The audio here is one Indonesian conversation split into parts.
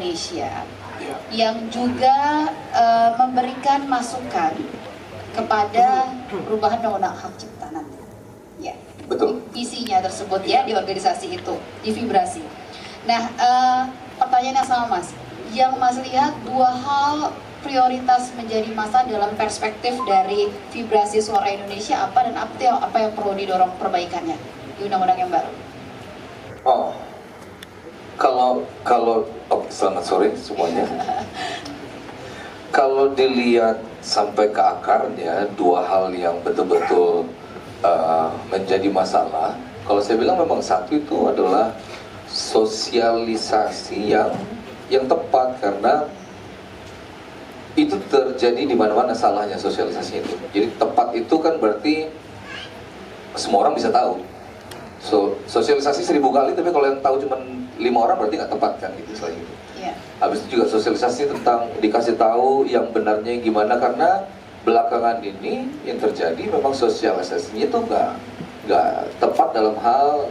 Indonesia yang juga memberikan masukan kepada perubahan undang-undang hak cipta nanti. Ya, betul. Visinya tersebut ya di organisasi itu, di Vibrasi. Nah, pertanyaan yang sama Mas, yang Mas lihat dua hal prioritas menjadi masa dalam perspektif dari Vibrasi Suara Indonesia apa, dan apa yang perlu didorong perbaikannya di undang-undang yang baru? Oh, selamat sore semuanya. Kalau dilihat sampai ke akarnya, dua hal yang betul-betul menjadi masalah. Kalau saya bilang memang satu itu adalah sosialisasi yang tepat, karena itu terjadi di mana-mana salahnya sosialisasi itu. Jadi tepat itu kan berarti semua orang bisa tahu. Sosialisasi 1000 kali, tapi kalau yang tahu cuma 5 orang berarti nggak tepat kan gitu selain itu. Habis itu juga sosialisasi tentang dikasih tahu yang benarnya gimana, karena belakangan ini yang terjadi memang sosialisasinya itu nggak tepat dalam hal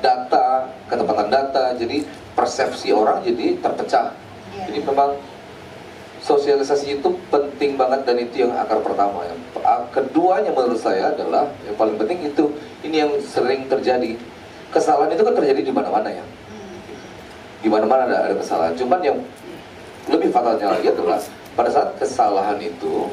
data, ketepatan data, jadi persepsi orang jadi terpecah. Jadi memang sosialisasi itu penting banget, dan itu yang akar pertama. Keduanya menurut saya adalah yang paling penting itu, ini yang sering terjadi. Kesalahan itu kan terjadi di mana-mana ya. Di mana-mana ada kesalahan. Cuman yang lebih fatalnya lagi adalah pada saat kesalahan itu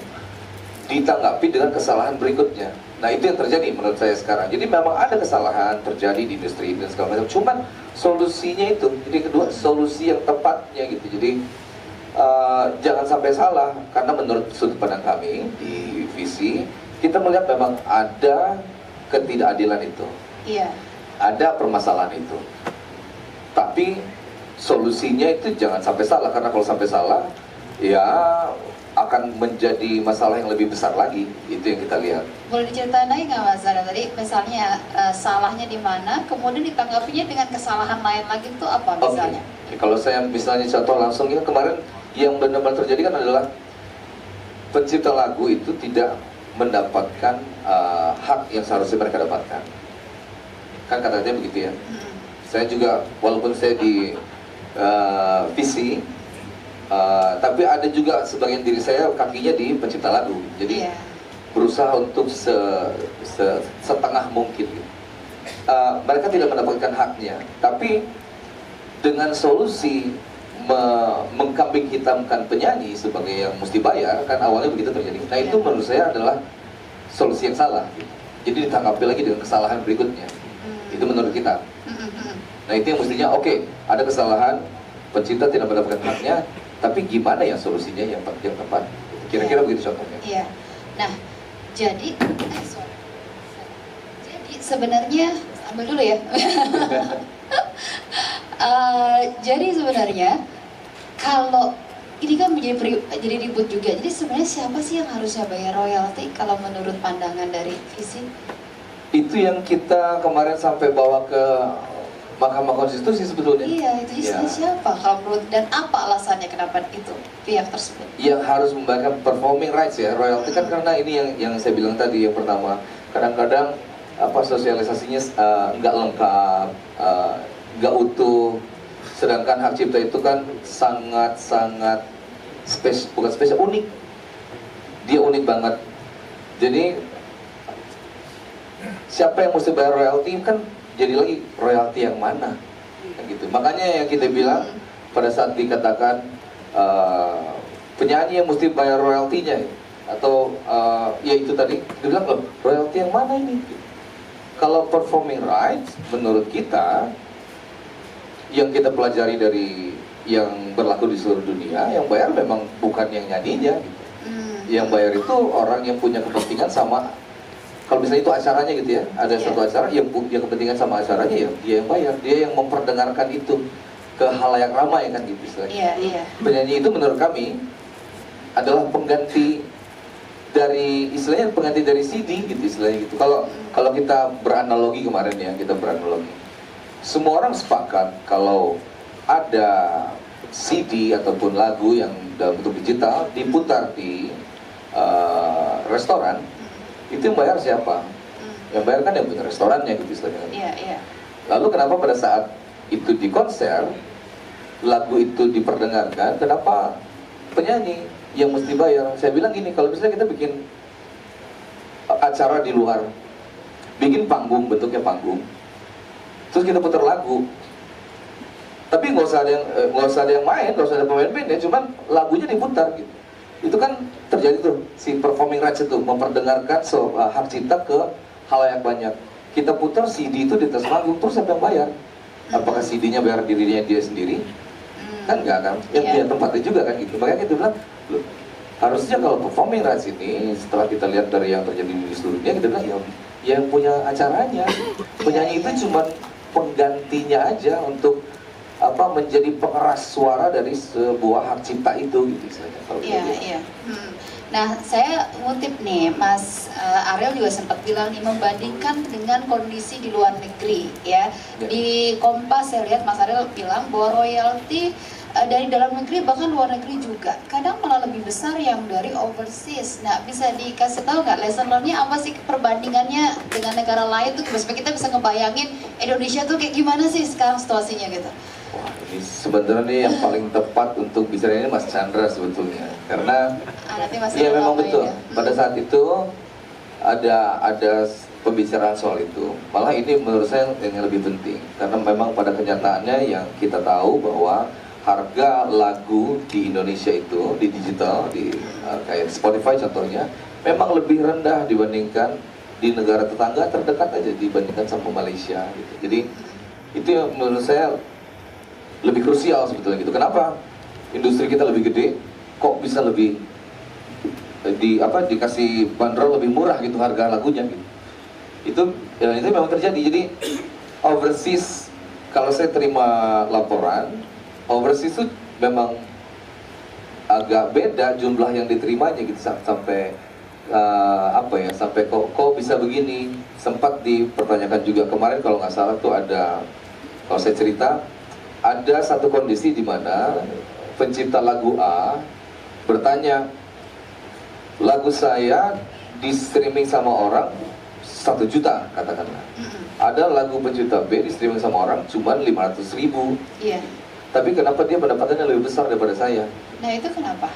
ditanggapi dengan kesalahan berikutnya. Nah, itu yang terjadi menurut saya sekarang. Jadi memang ada kesalahan terjadi di industri dan segala macam. Cuman solusinya itu, jadi kedua solusi yang tepatnya gitu. Jadi jangan sampai salah, karena menurut sudut pandang kami di visi, kita melihat memang ada ketidakadilan itu. Ada permasalahan itu. Tapi solusinya itu jangan sampai salah, karena kalau sampai salah ya akan menjadi masalah yang lebih besar lagi. Itu yang kita lihat. Boleh diceritain lagi nggak Mas Zara tadi, misalnya salahnya di mana, kemudian ditanggapinya dengan kesalahan lain lagi itu apa misalnya? Kalau saya misalnya contoh langsung ya, kemarin yang benar-benar terjadi kan adalah pencipta lagu itu tidak mendapatkan hak yang seharusnya mereka dapatkan. Kan katanya begitu ya. Saya juga, walaupun saya di visi, tapi ada juga sebagian diri saya kakinya di pencipta lagu. Jadi berusaha untuk setengah mungkin. Mereka tidak mendapatkan haknya, tapi dengan solusi mengkambing hitamkan penyanyi sebagai yang mesti bayar, kan awalnya begitu terjadi. Nah, itu menurut saya adalah solusi yang salah. Jadi ditanggapi lagi dengan kesalahan berikutnya. Itu menurut kita. Nah, itu yang mestinya ada kesalahan, pencipta tidak mendapatkan haknya, tapi gimana ya solusinya yang tepat. Kira-kira begitu contohnya. Nah, jadi sebenarnya ambil dulu ya. Jadi sebenarnya kalau ini kan jadi ribut juga. Jadi sebenarnya siapa sih yang harusnya bayar royalti kalau menurut pandangan dari visi? Itu yang kita kemarin sampai bawa ke Mahkamah Konstitusi sebetulnya. Itu siapa kalau menurut, dan apa alasannya kenapa itu pihak tersebut? Yang harus membayar performing rights ya, royalti kan, karena ini yang saya bilang tadi yang pertama, kadang-kadang sosialisasinya nggak lengkap, nggak utuh. Sedangkan hak cipta itu kan sangat-sangat bukan spesial, unik. Dia unik banget. Jadi siapa yang mesti bayar royalti kan, jadi lagi royalti yang mana? Gitu. Makanya yang kita bilang pada saat dikatakan penyanyi yang mesti bayar royaltinya, atau ya itu tadi dibilang royalti yang mana ini? Kalau performing rights menurut kita, yang kita pelajari dari yang berlaku di seluruh dunia, yang bayar memang bukan yang nyanyinya gitu. Yang bayar itu orang yang punya kepentingan sama, kalau misalnya itu acaranya gitu ya, ada satu acara yang kepentingan sama acaranya, ya dia yang bayar, dia yang memperdengarkan itu ke halayak ramai kan gitu istilahnya. Penyanyi itu menurut kami adalah pengganti dari, istilahnya pengganti dari CD gitu istilahnya gitu. Kalau kita beranalogi kemarin ya, kita beranalogi, semua orang sepakat kalau ada CD ataupun lagu yang dalam bentuk digital diputar di restoran, itu yang bayar siapa? Yang bayar kan yang punya restorannya gitu istilahnya. Lalu kenapa pada saat itu di konser lagu itu diperdengarkan, kenapa penyanyi yang mesti bayar? Saya bilang gini, kalau misalnya kita bikin acara di luar, bikin panggung, bentuknya panggung, terus kita putar lagu, tapi nggak usah ada yang main, nggak usah ada pemain band ya, cuman lagunya diputar gitu. Itu kan terjadi tuh si performing rights itu memperdengarkan hak cipta ke halayak banyak. Kita putar CD itu di atas panggung, terus siapa yang bayar? Apakah CD-nya bayar dirinya dia sendiri? Kan enggak kan? Yang punya tempatnya juga kan gitu. Makanya kita bilang, loh, harusnya kalau performing rights ini setelah kita lihat dari yang terjadi di seluruh dunia, kita bilang ya yang punya acaranya, penyanyi itu cuma penggantinya aja untuk menjadi pengeras suara dari sebuah hak cipta itu gitu saja. Iya. Nah, saya ngutip nih, Mas Ariel juga sempat bilang nih, membandingkan dengan kondisi di luar negeri ya. Di Kompas saya lihat Mas Ariel bilang bahwa royalti dari dalam negeri bahkan luar negeri juga kadang malah lebih besar yang dari overseas. Nah, bisa dikasih tahu nggak lesson learn-nya apa sih perbandingannya dengan negara lain tuh supaya kita bisa ngebayangin Indonesia tuh kayak gimana sih sekarang situasinya gitu? Wah, ini sebenarnya yang paling tepat untuk bicara ini Mas Chandra sebetulnya, karena ya memang betul. Pada saat itu ada pembicaraan soal itu. Malah ini menurut saya yang lebih penting, karena memang pada kenyataannya yang kita tahu bahwa harga lagu di Indonesia itu di digital, di kayak Spotify contohnya, memang lebih rendah dibandingkan di negara tetangga terdekat aja, dibandingkan sama Malaysia gitu. Jadi itu yang menurut saya lebih krusial sebetulnya gitu. Kenapa industri kita lebih gede, kok bisa lebih dikasih bandrol lebih murah gitu harga lagunya gitu. Itu memang terjadi. Jadi overseas, kalau saya terima laporan, overseas itu memang agak beda jumlah yang diterimanya gitu, sampai sampai kok bisa begini. Sempat dipertanyakan juga kemarin kalau nggak salah tuh kalau saya cerita, ada satu kondisi di mana pencipta lagu A bertanya, lagu saya di streaming sama orang 1 juta katakanlah. Ada lagu pencipta B di streaming sama orang cuma 500.000. Iya. Tapi kenapa dia pendapatannya lebih besar daripada saya? Nah, itu kenapa?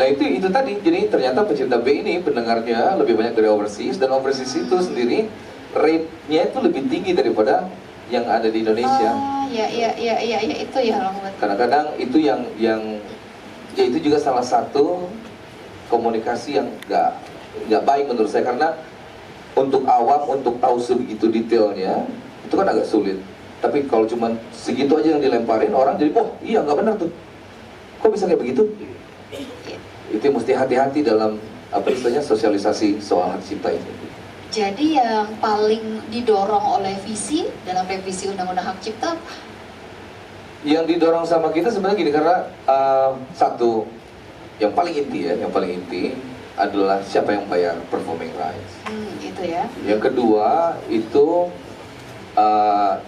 Nah, itu tadi. Jadi ternyata pencipta B ini pendengarnya lebih banyak dari overseas, dan overseas itu sendiri rate-nya itu lebih tinggi daripada yang ada di Indonesia. Iya, itu ya Kadang-kadang itu yang ya itu juga salah satu komunikasi yang nggak baik menurut saya, karena untuk awam untuk tahu sebegitu detailnya itu kan agak sulit. Tapi kalau cuma segitu aja yang dilemparin, orang jadi oh iya nggak benar tuh, kok bisa kayak begitu? Itu mesti hati-hati dalam istilahnya sosialisasi soal hak cipta ini. Jadi yang paling didorong oleh visi dalam revisi Undang-Undang Hak Cipta apa? Yang didorong sama kita sebenarnya gini, karena satu, yang paling inti adalah siapa yang bayar performing rights. Itu ya. Yang kedua itu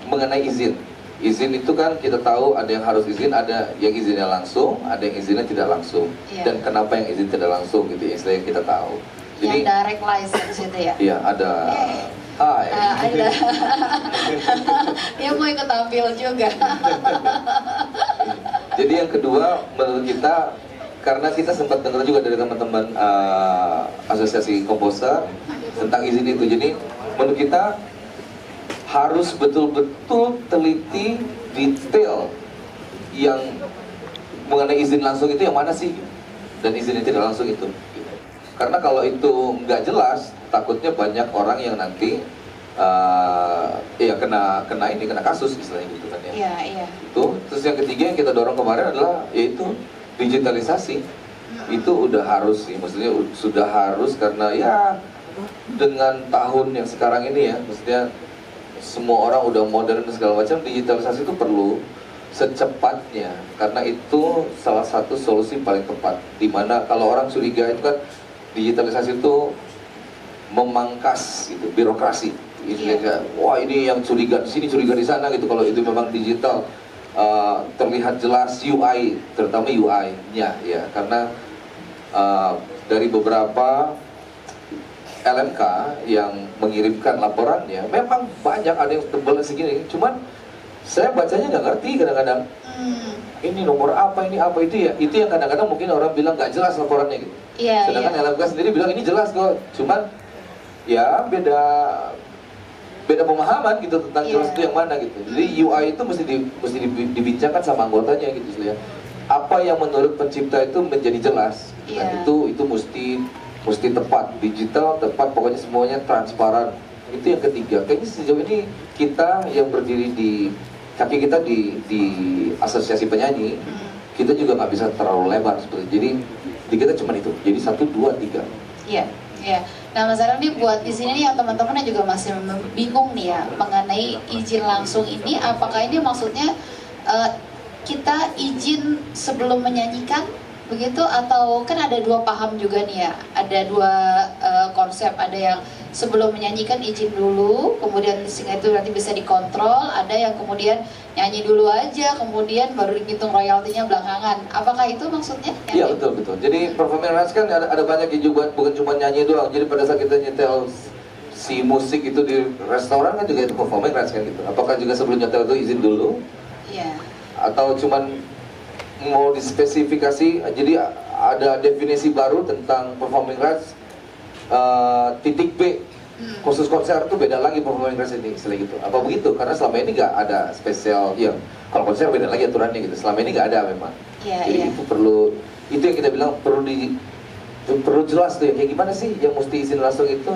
mengenai izin. Izin itu kan kita tahu ada yang harus izin, ada yang izinnya langsung, ada yang izinnya tidak langsung. Dan kenapa yang izin tidak langsung gitu ya, yang kita tahu. Jadi, yang direct license itu ya? Iya, ada. Ada. Dia mau ikut tampil juga. Jadi yang kedua menurut kita, karena kita sempat dengar juga dari teman-teman asosiasi komposer tentang izin itu. Jadi menurut kita harus betul-betul teliti detail yang mengenai izin langsung itu yang mana sih, dan izin yang tidak langsung itu. Karena kalau itu nggak jelas, takutnya banyak orang yang nanti kena kasus istilahnya gitu kan ya. Iya. Itu. Terus yang ketiga yang kita dorong kemarin adalah yaitu digitalisasi. Itu udah harus sih, maksudnya sudah harus, karena ya dengan tahun yang sekarang ini ya, maksudnya semua orang udah modern dan segala macam, digitalisasi itu perlu secepatnya, karena itu salah satu solusi paling tepat. Dimana kalau orang curiga itu kan digitalisasi itu memangkas gitu birokrasi. Wah ini yang curiga di sini, curiga di sana gitu. Kalau itu memang digital, terlihat jelas UI, terutama UI-nya ya, karena dari beberapa LMK yang mengirimkan laporannya memang banyak, ada yang tebal segini, cuman saya bacanya nggak ngerti kadang-kadang. ini nomor apa, ini apa, itu ya, itu yang kadang-kadang mungkin orang bilang nggak jelas laporannya gitu. Sedangkan LMK sendiri bilang ini jelas kok, cuman ya beda pemahaman gitu tentang jelas itu yang mana gitu. Jadi UI itu mesti dibincangkan sama anggotanya gitu ya. Apa yang menurut pencipta itu menjadi jelas. Dan itu mesti tepat, digital tepat, pokoknya semuanya transparan. Itu yang ketiga. Kayaknya sejauh ini kita yang berdiri di kaki kita di asosiasi penyanyi, kita juga nggak bisa terlalu lebar seperti itu. Jadi di kita cuma itu. Jadi 1, 2, 3. Iya. Ya, nah Mas Arang nih buat di sini nih yang teman-teman yang juga masih bingung nih ya mengenai izin langsung ini, apakah ini maksudnya kita izin sebelum menyanyikan begitu, atau kan ada dua paham juga nih ya, ada dua konsep, ada yang sebelum menyanyikan izin dulu, kemudian sehingga itu nanti bisa dikontrol, ada yang kemudian nyanyi dulu aja, kemudian baru dihitung royaltinya belakangan. Apakah itu maksudnya? Iya betul. Jadi performing arts kan ada banyak juga, bukan cuma nyanyi doang. Jadi pada saat kita nyetel si musik itu di restoran kan juga itu performing arts kan gitu. Apakah juga sebelum nyetel itu izin dulu? Iya. Atau cuman mau dispesifikasi? Jadi ada definisi baru tentang performing arts. Titik B khusus konser itu beda lagi performing arts ini, istilah gitu. Apa begitu? Karena selama ini nggak ada spesial yang kalau konser beda lagi aturannya gitu. Selama ini nggak ada memang. Jadi itu perlu, itu yang kita bilang perlu jelas tuh ya, kayak gimana sih yang mesti izin langsung itu.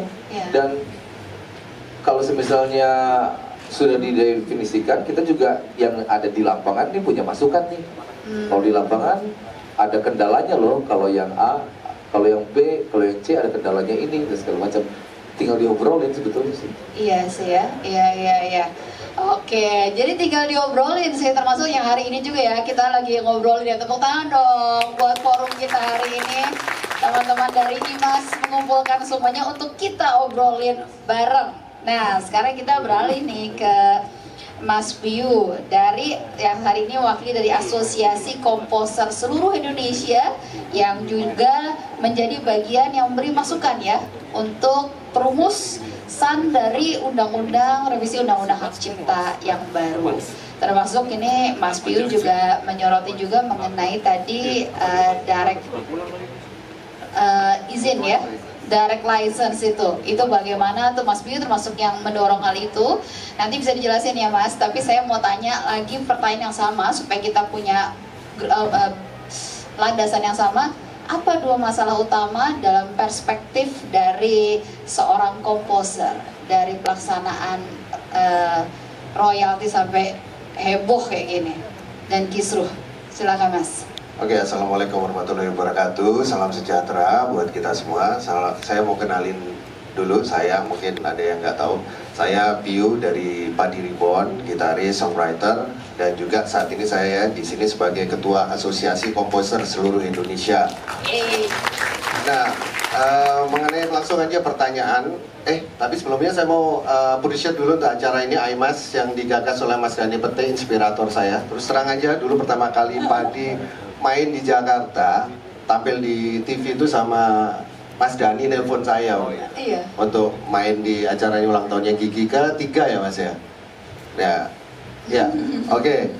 Dan kalau misalnya sudah didefinisikan, kita juga yang ada di lapangan ini punya masukan nih. Kalau di lapangan ada kendalanya loh, kalau yang A, kalau yang B, kalau yang C ada kendalanya ini dan segala macam. Tinggal diobrolin sebetulnya sih. Iya sih ya, iya. Oke, jadi tinggal diobrolin sih, termasuk yang hari ini juga ya, kita lagi ngobrolin ya. Tepuk tangan dong buat forum kita hari ini. Teman-teman dari IMAS mengumpulkan semuanya untuk kita obrolin bareng. Nah, sekarang kita beralih nih ke Mas Piyu dari yang hari ini mewakili dari Asosiasi Komposer Seluruh Indonesia yang juga menjadi bagian yang memberi masukan ya untuk perumusan dari revisi Undang-Undang Hak Cipta yang baru. Termasuk ini Mas Piyu juga menyoroti juga mengenai tadi izin ya, direct license itu bagaimana tuh Mas Piyu termasuk yang mendorong hal itu. Nanti bisa dijelasin ya Mas, tapi saya mau tanya lagi pertanyaan yang sama supaya kita punya landasan yang sama. Apa dua masalah utama dalam perspektif dari seorang komposer dari pelaksanaan royalti sampai heboh kayak gini dan kisruh? Silakan Mas. Oke, assalamualaikum warahmatullahi wabarakatuh. Salam sejahtera buat kita semua. Saya mau kenalin dulu, saya mungkin ada yang nggak tahu. Saya Piyu dari Padi Reborn, gitaris, songwriter, dan juga saat ini saya di sini sebagai Ketua Asosiasi Komposer Seluruh Indonesia. Nah, mengenai langsung aja pertanyaan. Tapi sebelumnya saya mau appreciate dulu untuk acara ini IMAS yang digagas oleh Mas Dhani Pete, inspirator saya. Terus terang aja dulu pertama kali Padi main di Jakarta, tampil di TV itu sama Mas Dhani nelpon saya untuk main di acaranya ulang tahunnya Gigi ke-3 ya Mas ya. Oke.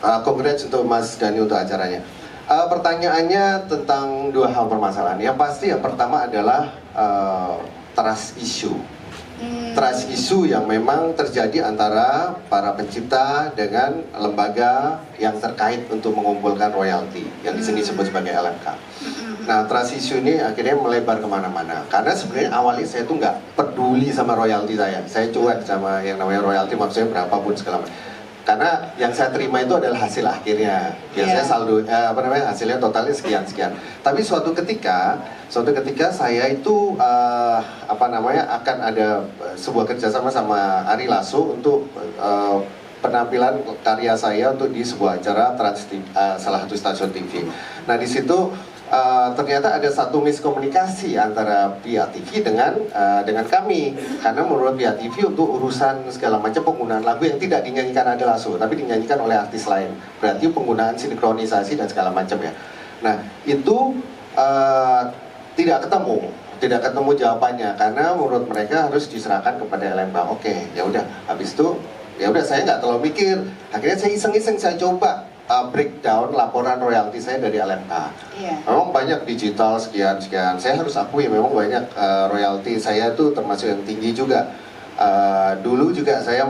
Congrats untuk Mas Dhani untuk acaranya. Pertanyaannya tentang dua hal permasalahan. Yang pasti yang pertama adalah trust issue. Trust issue yang memang terjadi antara para pencipta dengan lembaga yang terkait untuk mengumpulkan royalti yang di sini disebut sebagai LMK. Nah, trust issue ini akhirnya melebar kemana-mana. Karena sebenarnya awalnya saya tuh nggak peduli sama royalti saya cuek sama yang namanya royalti, maksudnya berapapun segala macam. Karena yang saya terima itu adalah hasil akhirnya. Biasanya saldo hasilnya totalnya sekian. Tapi suatu ketika saya itu akan ada sebuah kerjasama sama Ari Lasso untuk penampilan karya saya untuk di sebuah acara salah satu stasiun TV. Nah, di situ ternyata ada satu miskomunikasi antara pihak TV dengan kami, karena menurut pihak TV untuk urusan segala macam penggunaan lagu yang tidak dinyanyikan Ari Lasso tapi dinyanyikan oleh artis lain, berarti penggunaan sinkronisasi dan segala macam ya. Nah, itu tidak ketemu jawabannya karena menurut mereka harus diserahkan kepada LMK. Oke, ya udah, habis itu ya udah saya nggak terlalu mikir, akhirnya saya iseng-iseng saya coba breakdown laporan royalti saya dari LMK. Iya. Memang banyak digital sekian. Saya harus akui memang banyak royalti saya itu termasuk yang tinggi juga. Dulu juga saya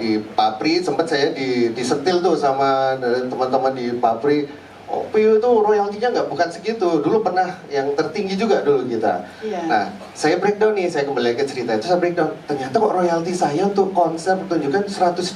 di Papri sempat saya disentil tuh sama teman-teman di Papri. Oh, PU itu royaltinya bukan segitu. Dulu pernah yang tertinggi juga dulu kita. Iya. Nah, saya breakdown nih, saya kembali ke cerita itu, saya breakdown. Ternyata kok royalti saya untuk konser pertunjukan 125.000.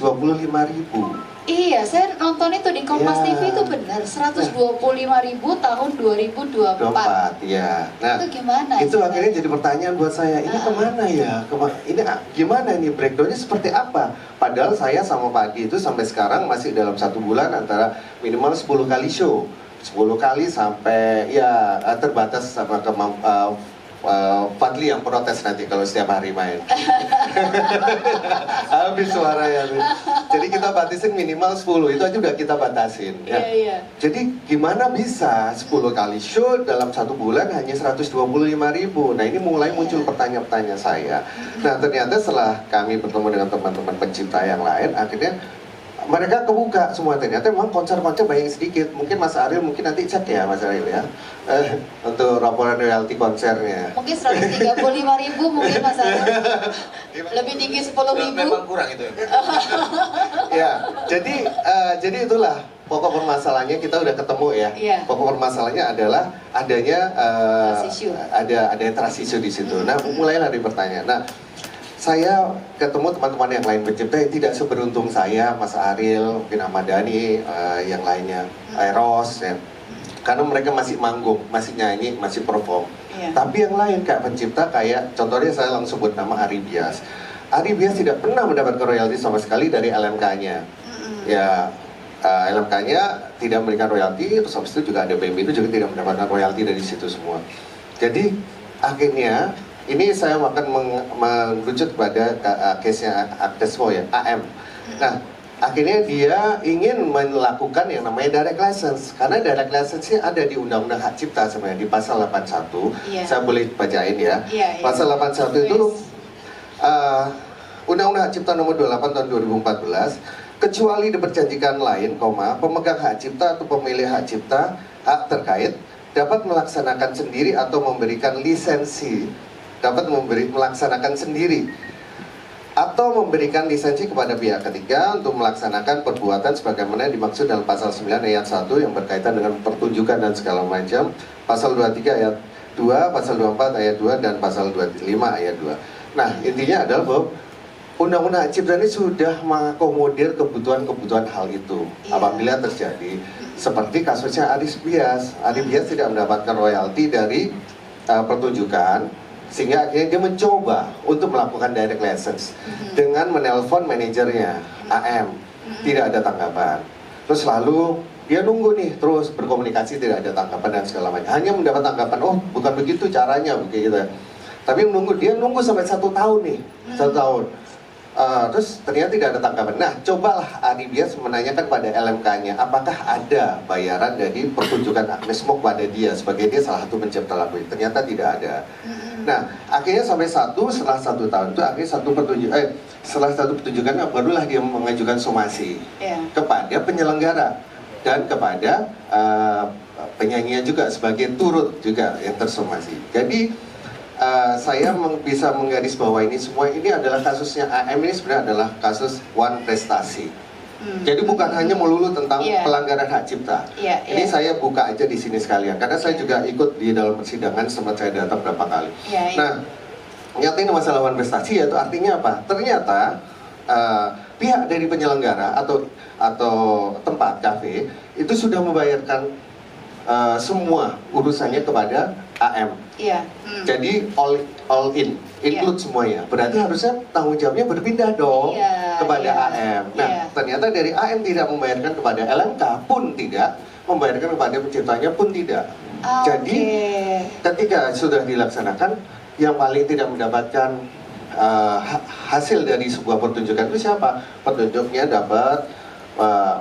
Iya, saya nonton itu di Kompas Ya. TV itu benar 125.000 tahun 2024. Ya. Nah, Itu gimana? itu sih, akhirnya Mas? jadi pertanyaan buat saya, ini kemana ya? Ini gimana ini breakdownnya seperti apa? Padahal saya sama Pak Adi itu sampai sekarang masih dalam 1 bulan antara minimal 10 kali show, 10 kali sampai ya terbatas sama Fadli yang protes nanti kalau setiap hari main. Habis suaranya. Jadi kita batasin minimal 10, itu aja udah kita batasin. Ya. Iya. Jadi gimana bisa 10 kali show dalam 1 bulan hanya 125.000? Nah ini mulai muncul pertanyaan-pertanyaan saya. Nah ternyata setelah kami bertemu dengan teman-teman pencipta yang lain, akhirnya mereka kebuka semua. Ternyata memang konser-konser banyak sedikit. Mungkin Mas Ariel mungkin nanti cek ya Mas Ariel ya, untuk laporan royalti konsernya. Mungkin 135.000 mungkin Mas Ariel. Lebih tinggi 10.000. Memang kurang itu. Ya, jadi itulah pokok permasalahannya, kita udah ketemu ya. Iya. Pokok permasalahannya adalah adanya Trust issue. ada trust issue di situ. Nah, mulailah dari pertanyaan. Nah, saya ketemu teman-teman yang lain pencipta yang tidak seberuntung saya, Mas Ariel, mungkin Ahmad Dhani, yang lainnya, Eros, ya. Karena mereka masih manggung, masih nyanyi, masih perform. Iya. Tapi yang lain kayak pencipta, kayak contohnya saya langsung sebut nama Ari Bias. Ari Bias tidak pernah mendapatkan royalti sama sekali dari LMK-nya. Ya, LMK-nya tidak memberikan royalti, terus habis itu juga ada BMB itu juga tidak mendapatkan royalti dari situ semua. Jadi akhirnya ini saya akan merujuk kepada case-nya Actesmo ya, AM. Nah, akhirnya dia ingin melakukan yang namanya direct license. Karena direct license-nya ada di Undang-Undang Hak Cipta sebenarnya, di pasal 81. Iya. Saya boleh bacain ya. Iya. Pasal 81 itu Undang-Undang Hak Cipta nomor 28 tahun 2014, kecuali diperjanjikan lain, pemegang hak cipta atau pemilik hak cipta, hak terkait dapat melaksanakan sendiri atau memberikan lisensi, melaksanakan sendiri atau memberikan lisensi kepada pihak ketiga untuk melaksanakan perbuatan sebagaimana dimaksud dalam pasal 9 ayat 1 yang berkaitan dengan pertunjukan dan segala macam, pasal 23 ayat 2, pasal 24 ayat 2, dan pasal 25 ayat 2. Nah, intinya adalah bahwa Undang-Undang Hak Cipta ini sudah mengakomodir kebutuhan-kebutuhan hal itu. Iya. Apabila terjadi seperti kasusnya Ari Bias. Ari Bias tidak mendapatkan royalti dari pertunjukan, sehingga akhirnya dia mencoba untuk melakukan direct license dengan menelpon manajernya AM. Tidak ada tanggapan. Terus lalu dia nunggu nih, terus berkomunikasi, tidak ada tanggapan dan segala macam. Hanya mendapat tanggapan, oh bukan begitu caranya, begitu. Tapi dia nunggu sampai 1 tahun nih, 1 tahun. Terus ternyata tidak ada tanggapan. Nah, cobalah Ari Bias menanyakan pada LMK-nya, apakah ada bayaran dari pertunjukan Actesmo pada dia sebagai dia salah satu pencipta lagu itu. Ternyata tidak ada. Nah, akhirnya sampai setelah 1 tahun itu akhirnya setelah satu pertunjukan barulah dia mengajukan somasi kepada penyelenggara dan kepada penyanyinya juga sebagai turut juga yang tersomasi. Jadi saya bisa menggarisbawahi ini semua, ini adalah kasusnya AM ini sebenarnya adalah kasus one prestasi. Jadi bukan hanya melulu tentang pelanggaran hak cipta. Ini saya buka aja di sini sekalian karena saya juga ikut di dalam persidangan, sempat saya datang berapa kali. Nah, ternyata ini masalah one prestasi, yaitu artinya apa? Ternyata pihak dari penyelenggara atau tempat kafe itu sudah membayarkan semua urusannya kepada AM. Jadi all in, include semuanya. Berarti harusnya tanggung jawabnya berpindah dong kepada AM. Nah, ternyata dari AM tidak membayarkan kepada LMK pun tidak, membayarkan kepada penciptanya pun tidak. Jadi ketika sudah dilaksanakan, yang paling tidak mendapatkan hasil dari sebuah pertunjukan itu siapa? Petunjuknya dapat,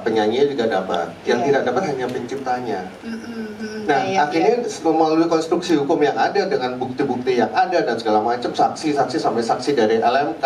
penyanyi juga dapat. Yang tidak dapat hanya penciptanya. Nah, akhirnya melalui konstruksi hukum yang ada dengan bukti-bukti yang ada dan segala macam, saksi-saksi sampai saksi dari LMK,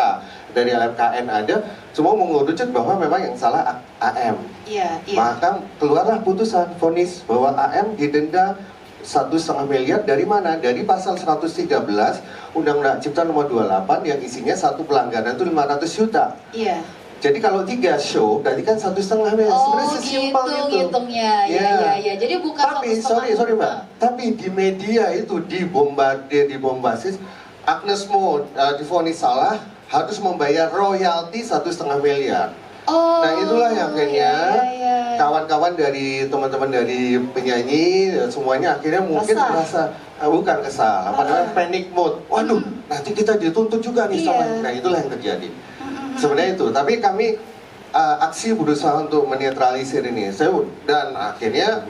dari LMKN ada, semua mengerucut bahwa memang yang salah AM. Iya, iya. Maka keluarlah putusan vonis bahwa AM didenda 1,5 miliar dari mana? Dari pasal 113 Undang-Undang Cipta Nomor 28 yang isinya satu pelanggaran itu 500 juta. Iya. Jadi kalau 3 show, berarti kan 1,5 miliar. Oh, Sebenarnya sesimpel gitu itu. ngitungnya. Iya, Ya. iya, iya. Jadi bukan Tapi 1,5. sorry Mbak. Tapi di media itu dibombardir, dibombasis. Agnes Mo divonis salah, harus membayar royalti 1,5 miliar. Oh. Nah itulah yang akhirnya iya, iya. kawan-kawan dari teman-teman dari penyanyi semuanya akhirnya mungkin Resah. merasa bukan kesal, apa namanya panic mode. Waduh, nanti kita dituntut juga nih sama. Iya. Nah itulah yang terjadi. Sebenarnya itu. Tapi kami aksi berusaha untuk menetralisir ini. Dan akhirnya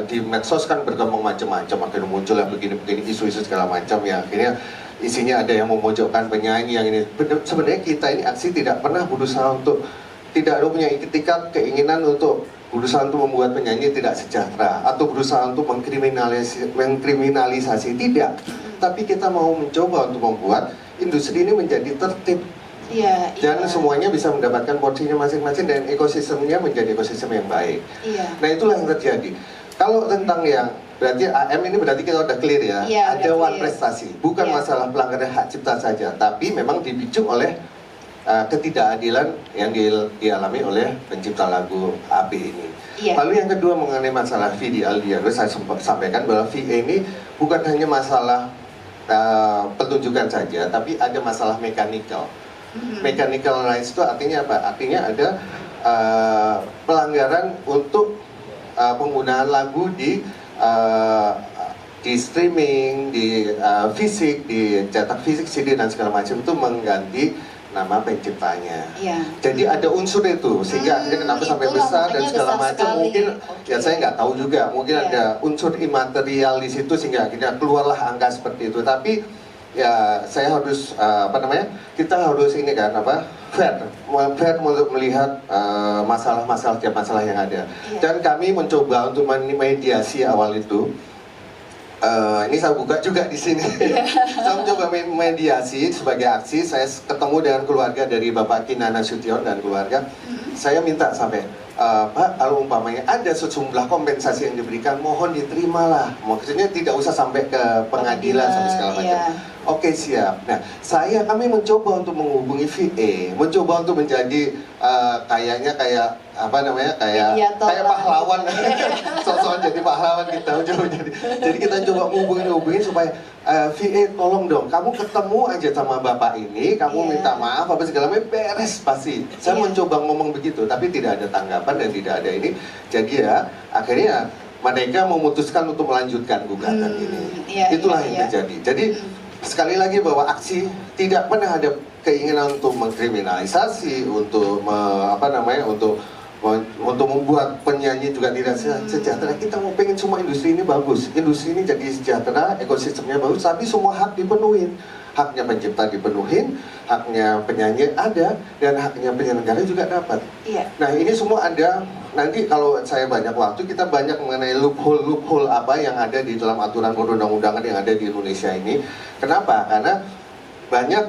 di medsos kan berkembang macam-macam. Akhirnya muncul yang begini-begini isu-isu segala macam ya. Akhirnya isinya ada yang memojokkan penyanyi yang ini. Sebenarnya kita ini aksi tidak pernah berusaha untuk, tidak ada punya etikat keinginan untuk berusaha untuk membuat penyanyi tidak sejahtera atau berusaha untuk mengkriminalisasi, tidak. Tapi kita mau mencoba untuk membuat industri ini menjadi tertib. Iya, Dan iya. semuanya bisa mendapatkan porsinya masing-masing dan ekosistemnya menjadi ekosistem yang baik. Iya. Nah itulah yang terjadi. Kalau tentang yang berarti AM ini berarti kita udah clear ya. Iya, Ada udah one clear. prestasi, bukan Iya. masalah pelanggaran hak cipta saja, tapi memang dipicu oleh ketidakadilan yang dialami oleh pencipta lagu AB ini. Iya. Lalu yang kedua mengenai masalah VD Aldiano, saya sampaikan bahwa VA ini bukan hanya masalah pertunjukan saja, tapi ada masalah mekanikal. Mechanical rights itu artinya apa? Artinya ada pelanggaran untuk penggunaan lagu di streaming, di fisik, di cetak fisik, CD dan segala macam itu mengganti nama penciptanya. Iya. Jadi ada unsur itu sehingga akhirnya kenapa sampai itulah, besar dan makanya segala besar macam sekali. mungkin Oke. ya saya nggak tahu juga mungkin Iya. ada unsur imaterial di situ sehingga akhirnya keluarlah angka seperti itu. Tapi ya saya harus kita harus ini kan fair untuk melihat masalah-masalah tiap masalah yang ada. Iya. Dan kami mencoba untuk mediasi awal itu. Ini saya buka juga di sini. Saya mencoba mediasi sebagai aksi. Saya ketemu dengan keluarga dari Bapak Kinana Sution dan keluarga. Saya minta sampai Pak, kalau umpamanya ada sejumlah kompensasi yang diberikan, mohon diterimalah. Maksudnya tidak usah sampai ke pengadilan sampai segala macam. Iya. Oke siap. Nah, kami mencoba untuk menghubungi VA, mencoba untuk menjadi kayaknya kayak Mediator kayak lah. pahlawan, sosok jadi pahlawan kita mencoba jadi kita coba hubungin supaya VA tolong dong, kamu ketemu aja sama bapak ini, kamu Iya. minta maaf apa segala macam beres pasti. Saya Iya. mencoba ngomong begitu, tapi tidak ada tanggapan dan tidak ada ini. Jadi ya akhirnya mereka memutuskan untuk melanjutkan gugatan ini. Iya, Itulah iya, yang iya. terjadi. Jadi sekali lagi bahwa aksi tidak pernah ada keinginan untuk mengkriminalisasi, untuk untuk membuat penyanyi juga tidak sejahtera. Kita mau pengen semua industri ini bagus, industri ini jadi sejahtera, ekosistemnya bagus, tapi semua hak dipenuhin. Haknya pencipta dipenuhin, haknya penyanyi ada, dan haknya penyelenggara juga dapat. Iya. Nah ini semua ada. Nanti kalau saya banyak waktu, kita banyak mengenai loophole apa yang ada di dalam aturan perundang-undangan yang ada di Indonesia ini. Kenapa? Karena banyak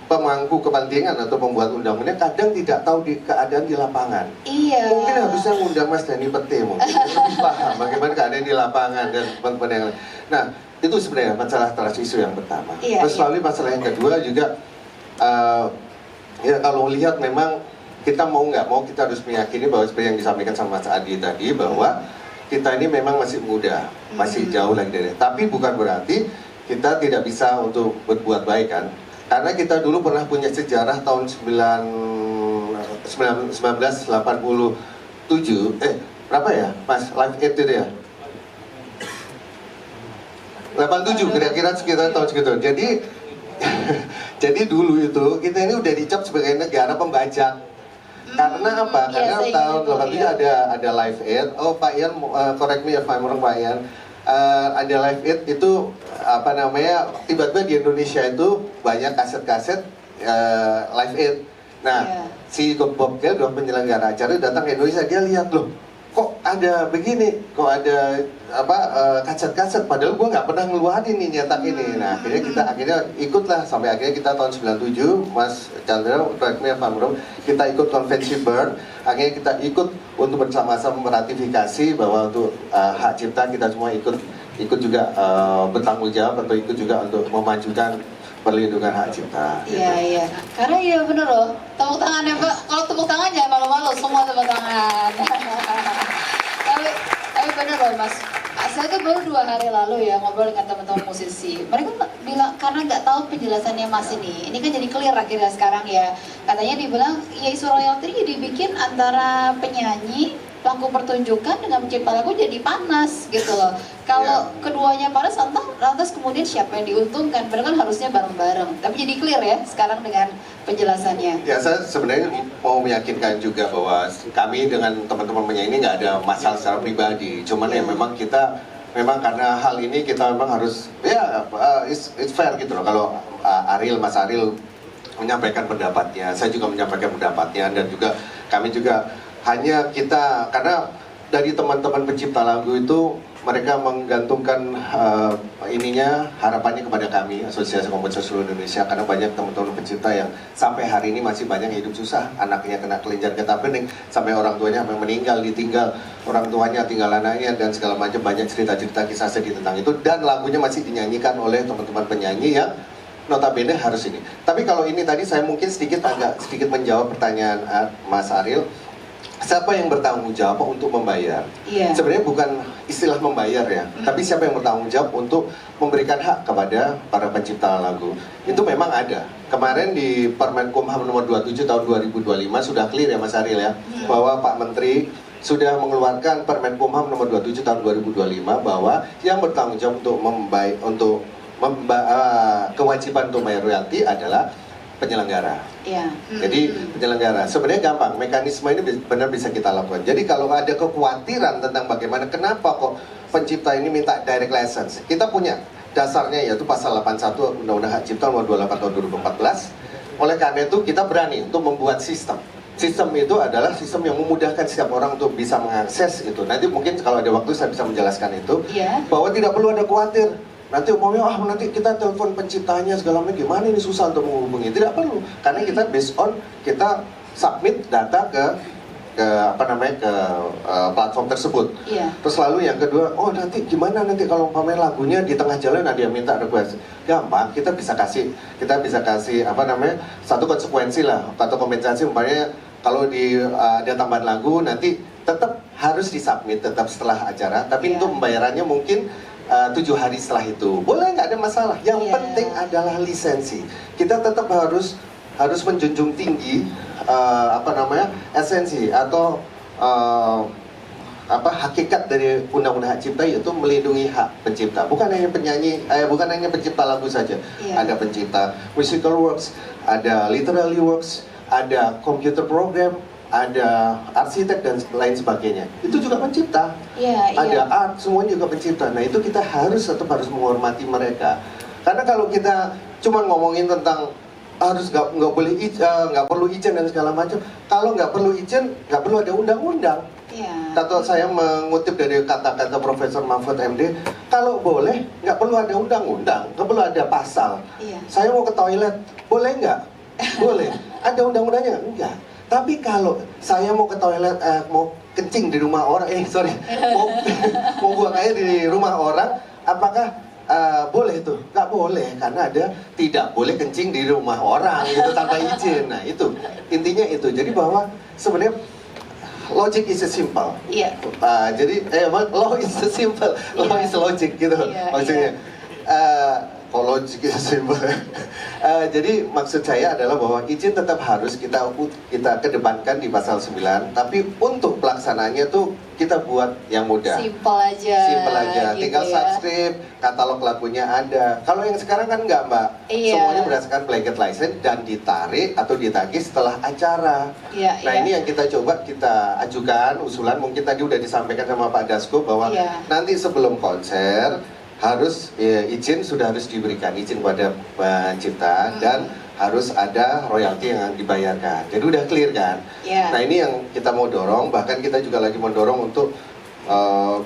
pemangku kepentingan atau pembuat undang-undang kadang tidak tahu keadaan di lapangan. Iya. Mungkin harusnya ngundang Mas Dhani Pete mungkin lebih paham bagaimana keadaan di lapangan dan teman-teman yang lain. Nah itu sebenarnya masalah trust isu yang pertama. Iya, Terus lalu masalah yang kedua juga ya kalau lihat memang kita mau nggak mau kita harus meyakini bahwa seperti yang disampaikan sama Mas Adi tadi bahwa kita ini memang masih muda, masih jauh lagi dari. Tapi bukan berarti kita tidak bisa untuk berbuat baik kan. Karena kita dulu pernah punya sejarah tahun 1987, berapa ya Mas, Live Aid itu ya? 87 kira-kira sekitar tahun segitu. Jadi jadi dulu itu kita ini udah dicap sebagai negara pembajak. Karena apa? Iya, Karena saya tahun ingat itu, 87 ada Live Aid. Oh Pak Ian, correct me if I'm wrong Pak Ian. Ada Live Aid itu tiba-tiba di Indonesia itu banyak kaset-kaset Live Aid. Nah, Iya. si Bob Geldof penyelenggara acara datang ke Indonesia, dia lihat loh, kok ada begini, kok ada kaset-kaset, padahal gue nggak pernah ngeluarin nih nyetak ini. Nah akhirnya ikutlah sampai akhirnya kita tahun 97, Mas Chandra, correct me if I'm wrong, kita ikut konvensi Bern, akhirnya kita ikut untuk bersama-sama meratifikasi bahwa untuk hak cipta kita semua ikut juga bertanggung jawab atau ikut juga untuk memajukan perlindungan hak cipta. Iya, iya. Karena ya bener loh, tepuk tangan ya Pak. Kalau tepuk tangan jangan malu-malu, semua tepuk tangan. tapi bener loh Mas. Saya tuh baru 2 hari lalu ya ngobrol dengan teman-teman musisi. Mereka bilang karena nggak tahu penjelasannya Mas ini kan jadi clear akhirnya sekarang ya. Katanya dibilang ya isu royalti dibikin antara penyanyi, pelaku pertunjukan dengan pencipta lagu jadi panas gitu loh. Kalau keduanya panas, lantas kemudian siapa yang diuntungkan? Padahal kan harusnya bareng-bareng. Tapi jadi clear ya sekarang dengan penjelasannya. Ya, saya sebenarnya mau meyakinkan juga bahwa kami dengan teman-teman penyanyi ini nggak ada masalah secara pribadi. Cuman ya memang kita karena hal ini kita memang harus it's fair gitu loh. Kalau Mas Ariel menyampaikan pendapatnya, saya juga menyampaikan pendapatnya, dan juga kami juga hanya kita, karena dari teman-teman pencipta lagu itu mereka menggantungkan harapannya kepada kami, Asosiasi Komposer Seluruh Indonesia, karena banyak teman-teman pencipta yang sampai hari ini masih banyak hidup susah, anaknya kena kelenjar getah bening, sampai orang tuanya sampai meninggal, ditinggal orang tuanya, tinggal anaknya, dan segala macam, banyak cerita-cerita kisah sedih tentang itu, dan lagunya masih dinyanyikan oleh teman-teman penyanyi yang notabene harus ini. Tapi kalau ini tadi saya mungkin agak sedikit menjawab pertanyaan Mas Ariel. Siapa yang bertanggung jawab untuk membayar? Sebenarnya bukan istilah membayar ya, tapi siapa yang bertanggung jawab untuk memberikan hak kepada para pencipta lagu. Itu memang ada. Kemarin di Permenkumham nomor 27 tahun 2025 sudah clear ya Mas Ariel ya, bahwa Pak Menteri sudah mengeluarkan Permenkumham nomor 27 tahun 2025 bahwa yang bertanggung jawab untuk kewajiban untuk bayar royalti adalah penyelenggara. Jadi penyelenggara. Sebenarnya gampang, mekanisme ini benar bisa kita lakukan. Jadi kalau ada kekhawatiran tentang bagaimana kenapa kok pencipta ini minta direct license, kita punya dasarnya yaitu pasal 81 Undang-Undang Hak Cipta nomor 28 tahun 2014. Oleh karena itu kita berani untuk membuat sistem. Sistem itu adalah sistem yang memudahkan setiap orang untuk bisa mengakses itu. Nanti mungkin kalau ada waktu saya bisa menjelaskan itu, bahwa tidak perlu ada khawatir. Nanti umumnya nanti kita telepon penciptanya segala macam, gimana ini susah untuk menghubungi. Tidak perlu, karena kita based on kita submit data ke platform tersebut. Terus lalu yang kedua, nanti gimana nanti kalau pamer lagunya di tengah jalan ada yang minta request. Gampang, kita bisa kasih satu konsekuensi lah atau kompensasi. Umpamanya kalau ada tambahan lagu nanti tetap harus disubmit tetap setelah acara, tapi untuk pembayarannya mungkin 7 hari setelah itu. Boleh, nggak ada masalah. Yang penting adalah lisensi. Kita tetap harus menjunjung tinggi esensi atau hakikat dari Undang-Undang Hak Cipta, yaitu melindungi hak pencipta. Bukan hanya penyanyi, bukan hanya pencipta lagu saja. Ada pencipta musical works, ada literary works, ada computer program, ada arsitek dan lain sebagainya. Itu juga pencipta. Ada art, semuanya juga pencipta. Nah itu kita tetap harus menghormati mereka. Karena kalau kita cuma ngomongin tentang harus nggak perlu izin dan segala macam. Kalau nggak perlu izin, nggak perlu ada undang-undang. Atau saya mengutip dari kata-kata Profesor Mahfud MD, kalau boleh nggak perlu ada undang-undang, nggak perlu ada pasal. Saya mau ke toilet, boleh nggak? Boleh. Ada undang-undangnya? Enggak. Tapi kalau saya mau ke toilet, mau kencing di rumah orang, mau buang air di rumah orang, apakah boleh itu? Nggak boleh, karena ada tidak boleh kencing di rumah orang itu tanpa izin. Nah itu intinya itu. Jadi bahwa sebenarnya logic is simple. Jadi law is simple, law is logic gitu maksudnya. Logic is simple. Jadi maksud saya adalah bahwa izin tetap harus kita kedepankan di pasal 9, tapi untuk pelaksanaannya tuh kita buat yang mudah. Simple aja. Gitu, tinggal subscribe, katalog lagunya ada. Kalau yang sekarang kan enggak, Mbak. Semuanya berdasarkan blanket license dan ditarik atau ditagih setelah acara. Ini yang kita coba kita ajukan usulan, mungkin tadi udah disampaikan sama Pak Dasko bahwa nanti sebelum konser harus izin sudah harus diberikan izin pada pencipta dan harus ada royalti yang dibayarkan. Jadi udah clear kan? Nah ini yang kita mau dorong, bahkan kita juga lagi mendorong untuk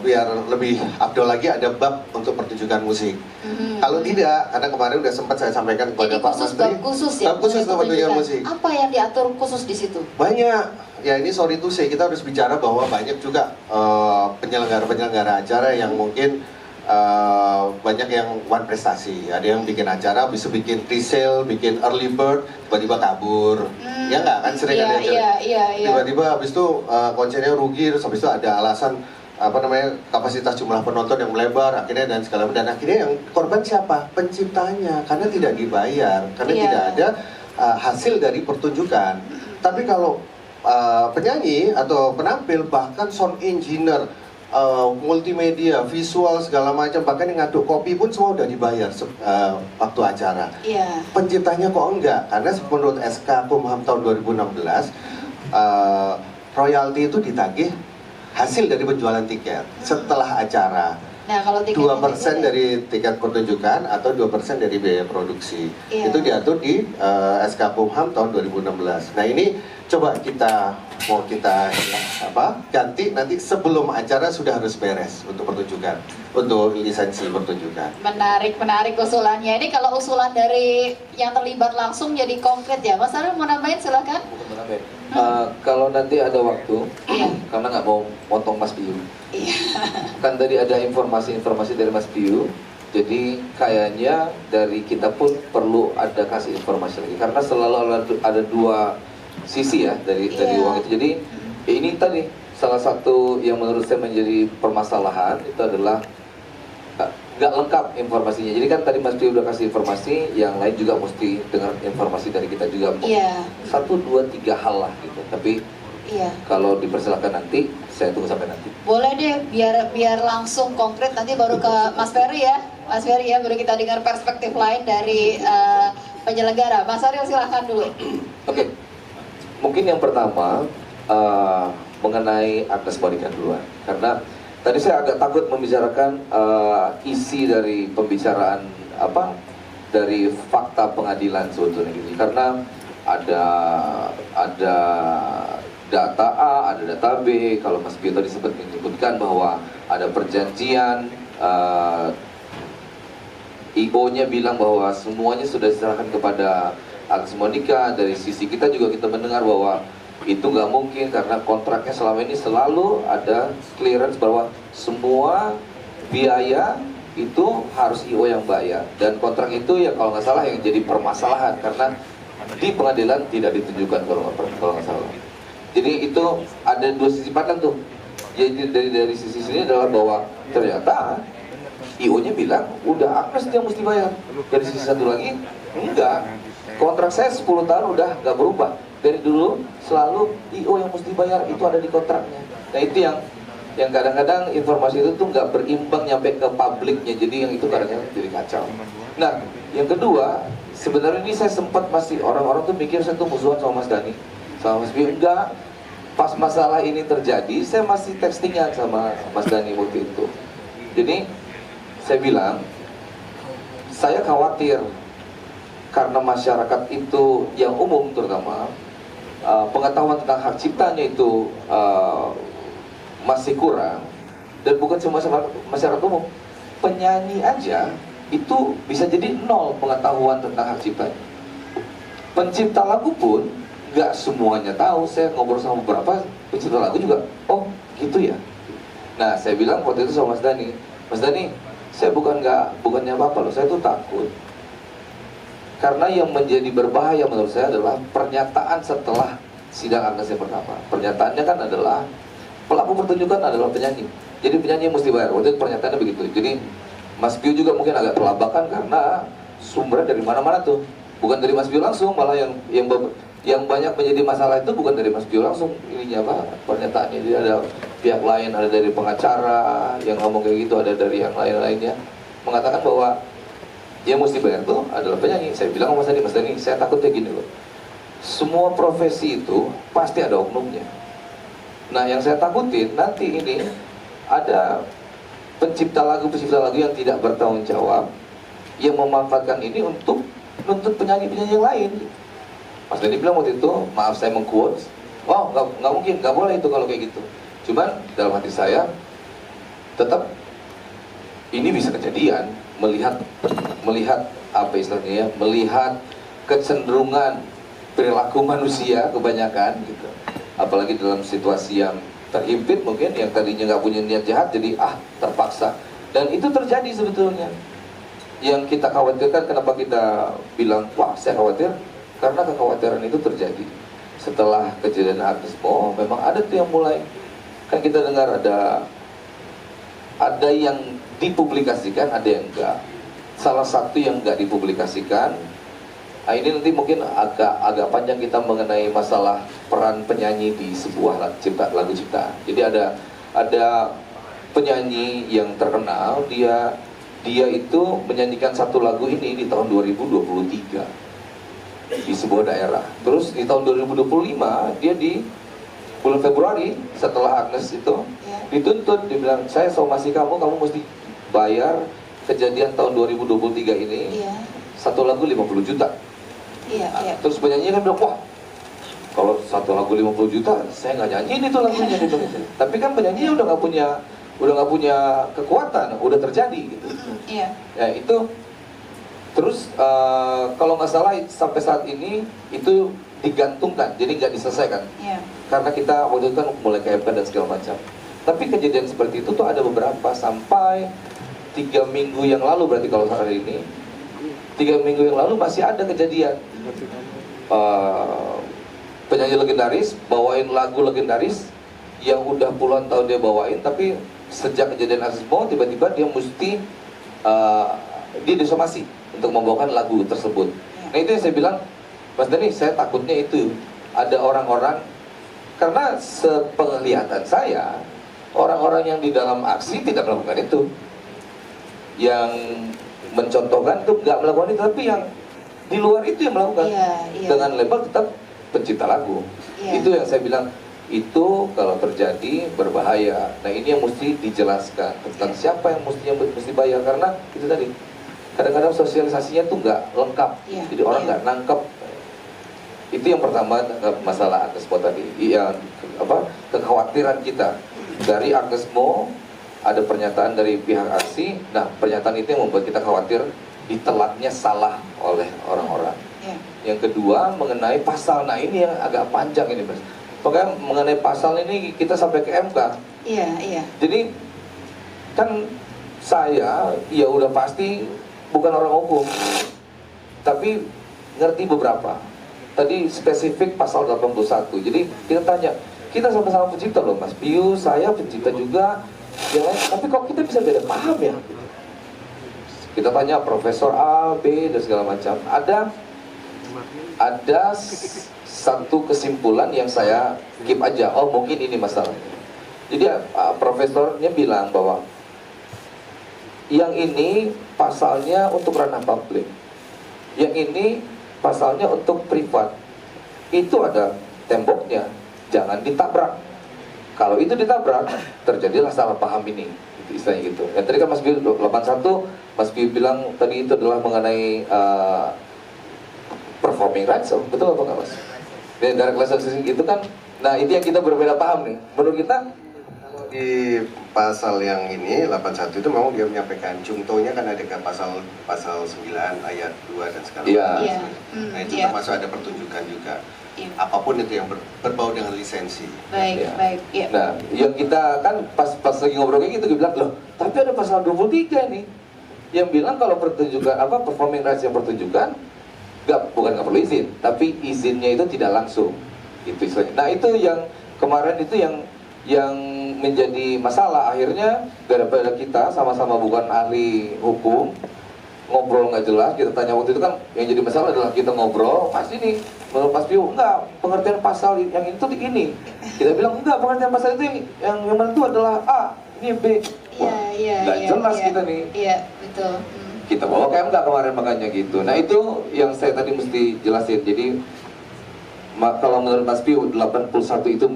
biar lebih afdol lagi ada bab untuk pertunjukan musik. Kalau tidak, karena kemarin udah sempat saya sampaikan kepada Jadi Pak khusus Menteri, bab khusus ya? bab khusus untuk pertunjukan musik. Apa yang diatur khusus di situ? Banyak. Ya ini sorry to say, kita harus bicara bahwa banyak juga penyelenggara-penyelenggara acara yang mungkin banyak yang one prestasi. Ada yang bikin acara, bisa bikin pre-sale, bikin early bird, tiba-tiba kabur. Ya nggak kan sering ada acara. Tiba-tiba habis itu konsernya rugi, terus habis itu ada alasan kapasitas jumlah penonton yang melebar akhirnya dan segala macam, dan akhirnya yang korban siapa? Penciptanya, karena tidak dibayar, karena tidak ada hasil dari pertunjukan. Tapi kalau penyanyi atau penampil, bahkan sound engineer, multimedia, visual segala macam, bahkan yang ngaduk kopi pun semua udah dibayar waktu acara. Penciptanya kok enggak? Karena menurut SK Kumham tahun 2016 royalti itu ditagih hasil dari penjualan tiket setelah acara. Nah, kalau 2% dari tiket pertunjukan atau 2% dari biaya produksi. Itu diatur di SK Kumham tahun 2016. Nah, ini coba kita ganti nanti sebelum acara sudah harus beres untuk pertunjukan, untuk lisensi pertunjukan. Menarik usulannya. Ini kalau usulan dari yang terlibat langsung jadi konkret ya. Mas Ariel mau nambahin, silakan. Kalau nanti ada waktu, karena nggak mau potong Mas Piyu. Kan tadi ada informasi dari Mas Piyu. Jadi kayaknya dari kita pun perlu ada kasih informasi lagi, karena selalu ada dua sisi ya dari uang itu. Jadi ini tadi salah satu yang menurut saya menjadi permasalahan itu adalah nggak lengkap informasinya. Jadi kan tadi Mas Piyu udah kasih informasi, yang lain juga mesti dengar informasi dari kita juga. 1, 2, 3 hal lah gitu. Tapi kalau dipersilakan nanti, saya tunggu sampai nanti. Boleh deh, biar langsung konkret nanti baru ke Mas Ferry ya. Mas Ferry ya, baru kita dengar perspektif lain dari penyelenggara. Mas Ariel silahkan dulu. Oke. Mungkin yang pertama mengenai Agnes Monica duluan, karena tadi saya agak takut membicarakan isi dari pembicaraan dari fakta pengadilan sebetulnya gitu, karena ada data A, ada data B. Kalau Mas Piyu tadi sempat menyebutkan bahwa ada perjanjian, IO-nya bilang bahwa semuanya sudah diserahkan kepada Agnes Monica. Dari sisi kita juga kita mendengar bahwa itu nggak mungkin, karena kontraknya selama ini selalu ada clearance bahwa semua biaya itu harus IO yang bayar, dan kontrak itu ya kalau nggak salah yang jadi permasalahan karena di pengadilan tidak ditunjukkan kalau nggak salah. Jadi itu ada dua sisi pandang tuh. Jadi dari sisi sini adalah bahwa ternyata IO-nya bilang udah Agnes yang mesti bayar. Dari sisi satu lagi enggak. Kontrak saya 10 tahun udah nggak berubah. Dari dulu selalu IO yang mesti bayar, itu ada di kontraknya. Nah itu yang kadang-kadang informasi itu tuh nggak berimbang nyampe ke publiknya, jadi yang itu kadang-kadang jadi kacau. Nah yang kedua, sebenarnya ini saya sempat masih orang-orang tuh mikir saya tuh musuhan sama Mas Dhani, sama Mas Piyu. Enggak, pas masalah ini terjadi saya masih textingan sama Mas Dhani waktu itu. Jadi saya bilang saya khawatir karena masyarakat itu yang umum terutama pengetahuan tentang hak ciptanya itu masih kurang, dan bukan cuma masyarakat umum, penyanyi aja itu bisa jadi nol pengetahuan tentang hak ciptanya. Pencipta lagu pun nggak semuanya tahu. Saya ngobrol sama beberapa pencipta lagu juga, oh gitu ya. Nah saya bilang waktu itu sama Mas Dhani, saya bukannya apa-apa loh, saya tuh takut. Karena yang menjadi berbahaya menurut saya adalah pernyataan setelah sidang Agnes yang pertama. Pernyataannya kan adalah pelaku pertunjukan adalah penyanyi. Jadi penyanyi mesti bayar. Waktu itu pernyataannya begitu. Jadi Mas Piyu juga mungkin agak terlambakan karena sumbernya dari mana-mana tuh. Bukan dari Mas Piyu langsung, malah yang banyak menjadi masalah itu bukan dari Mas Piyu langsung ininya pernyataannya. Jadi ada pihak lain, ada dari pengacara yang ngomong kayak gitu, ada dari yang lain-lainnya mengatakan bahwa yang mesti bayar tuh adalah penyanyi. Saya bilang sama Mas Dhani, saya takutnya gini loh, semua profesi itu pasti ada oknumnya. Nah yang saya takutin nanti ini ada pencipta lagu yang tidak bertanggung jawab, yang memanfaatkan ini untuk menuntut penyanyi-penyanyi yang lain. Mas Dhani bilang waktu itu, maaf saya meng-quote, wow nggak mungkin, nggak boleh itu kalau kayak gitu. Cuman dalam hati saya, tetap ini bisa kejadian, melihat apa istilahnya ya, melihat kecenderungan perilaku manusia kebanyakan gitu, apalagi dalam situasi yang terhimpit mungkin, yang tadinya nggak punya niat jahat jadi terpaksa, dan itu terjadi sebetulnya. Yang kita khawatirkan, kenapa kita bilang wah saya khawatir, karena kekhawatiran itu terjadi setelah kejadian Agnesmo. Memang ada tuh yang mulai, kan kita dengar ada yang dipublikasikan, ada yang enggak. Salah satu yang enggak dipublikasikan, ini nanti mungkin agak panjang kita mengenai masalah peran penyanyi di sebuah lagu ciptaan. Jadi ada penyanyi yang terkenal, dia itu menyanyikan satu lagu ini di tahun 2023 di sebuah daerah. Terus di tahun 2025 dia di bulan Februari setelah Agnes itu dituntut, dia bilang saya somasi kamu mesti bayar kejadian tahun 2023 ini satu lagu 50 juta. Terus penyanyi kan bilang wah kalau satu lagu 50 juta saya nggak nyanyiin itu lagunya gitu. Tapi kan penyanyi udah nggak punya kekuatan, udah terjadi gitu. Ya itu terus kalau nggak salah sampai saat ini itu digantungkan, jadi nggak diselesaikan. Karena kita waktu itu kan mulai ke MK dan segala macam. Tapi kejadian seperti itu tuh ada beberapa, sampai 3 minggu yang lalu, berarti kalau hari ini 3 minggu yang lalu masih ada kejadian penyanyi legendaris bawain lagu legendaris yang udah puluhan tahun dia bawain, tapi sejak kejadian Agnesmo tiba-tiba dia mesti dia disomasi untuk membawakan lagu tersebut. Nah itu yang saya bilang, Mas Dani, saya takutnya itu ada orang-orang, karena sepenglihatan saya orang-orang yang di dalam aksi tidak melakukan itu, yang mencontohkan itu nggak melakukan itu, tapi yang di luar itu yang melakukan dengan label tetap pencipta lagu. Itu yang saya bilang, itu kalau terjadi berbahaya. Nah ini yang mesti dijelaskan tentang siapa yang mesti bayar, karena itu tadi kadang-kadang sosialisasinya tuh nggak lengkap, jadi orang nggak nangkep. Itu yang pertama, masalah Agnesmo tadi, kekhawatiran kita dari Agnesmo. Ada pernyataan dari pihak aksi, nah pernyataan itu yang membuat kita khawatir ditelatnya salah oleh orang-orang. Yang kedua mengenai pasal, nah ini yang agak panjang ini Mas. Pokoknya mengenai pasal ini kita sampai ke MK. Jadi kan saya ya udah pasti bukan orang hukum, tapi ngerti beberapa. Tadi spesifik pasal 81. Jadi kita tanya, kita sama-sama pencipta loh Mas Pius, saya pencipta juga. Ya, tapi kok kita bisa beda paham ya? Kita tanya Profesor A, B, dan segala macam. Ada satu kesimpulan yang saya keep aja. Oh mungkin ini masalahnya. Jadi profesornya bilang bahwa yang ini pasalnya untuk ranah publik, yang ini pasalnya untuk privat. Itu ada temboknya, jangan ditabrak. Kalau itu ditabrak, terjadilah salah paham ini, istilahnya gitu. Ya, tadi kan Mas Biu 81, Mas Biu bilang tadi itu adalah mengenai performing rights, betul apa nggak Mas? Dan direct licensing itu kan, nah itu yang kita berbeda paham nih. Menurut kita di pasal yang ini 81 itu memang dia menyampaikan contohnya kan ada ke pasal 9 ayat 2 dan segala macam. Nah itu termasuk ada pertunjukan juga. Apapun itu yang berbau dengan lisensi. Baik. Nah, yang kita kan pas lagi ngobrol kayak gitu, dia bilang loh, tapi ada pasal 23 nih yang bilang kalau pertunjukan performing rights yang pertunjukan bukan nggak perlu izin, tapi izinnya itu tidak langsung. Itu istilahnya. Nah itu yang kemarin itu yang menjadi masalah, akhirnya daripada kita sama-sama bukan ahli hukum ngobrol nggak jelas, kita tanya waktu itu kan yang jadi masalah adalah kita ngobrol pas ini menurut Mas Piu enggak, pengertian pasal yang itu ini, kita bilang enggak, pengertian pasal itu yang menentu adalah A, ini B. Nggak jelas kita nih. Betul. Kita bawa ke MK kemarin makanya gitu. Nah itu yang saya tadi mesti jelasin. Jadi kalau menurut Mas Piu 81 itu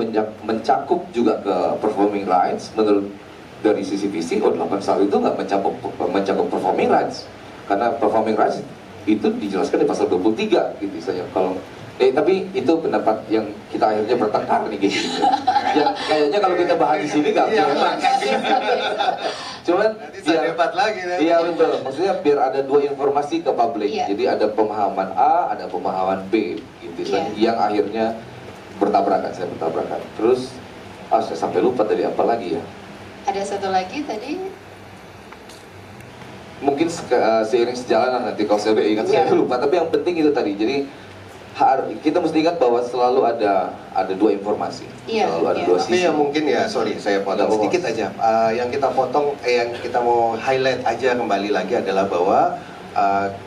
mencakup juga ke performing rights. Menurut dari sisi visi 81 itu nggak mencakup performing rights, karena performing rights itu dijelaskan di pasal 23 gitu saja. Kalau tapi itu pendapat yang kita akhirnya bertengkar nih gitu. Ya, kayaknya kalau kita bahas di sini nggak Iya, enak. Cuman Nanti saya debat lagi nanti. Iya betul. Maksudnya biar ada dua informasi ke publik. Iya. Jadi ada pemahaman A, ada pemahaman B, gitu. Iya. Yang akhirnya bertabrakan, saya bertabrakan. Terus, saya sampai lupa tadi apa lagi ya? Ada satu lagi tadi. Mungkin seiring sejalan nanti kalau saya udah ingat Iya. saya lupa. Tapi yang penting itu tadi. Jadi kita mesti ingat bahwa selalu ada dua informasi. Iya, Selalu ada iya. dua Tapi sisi. yang mungkin ya, sorry saya potong Nggak sedikit aja. Yang kita potong, yang kita mau highlight aja kembali lagi adalah bahwa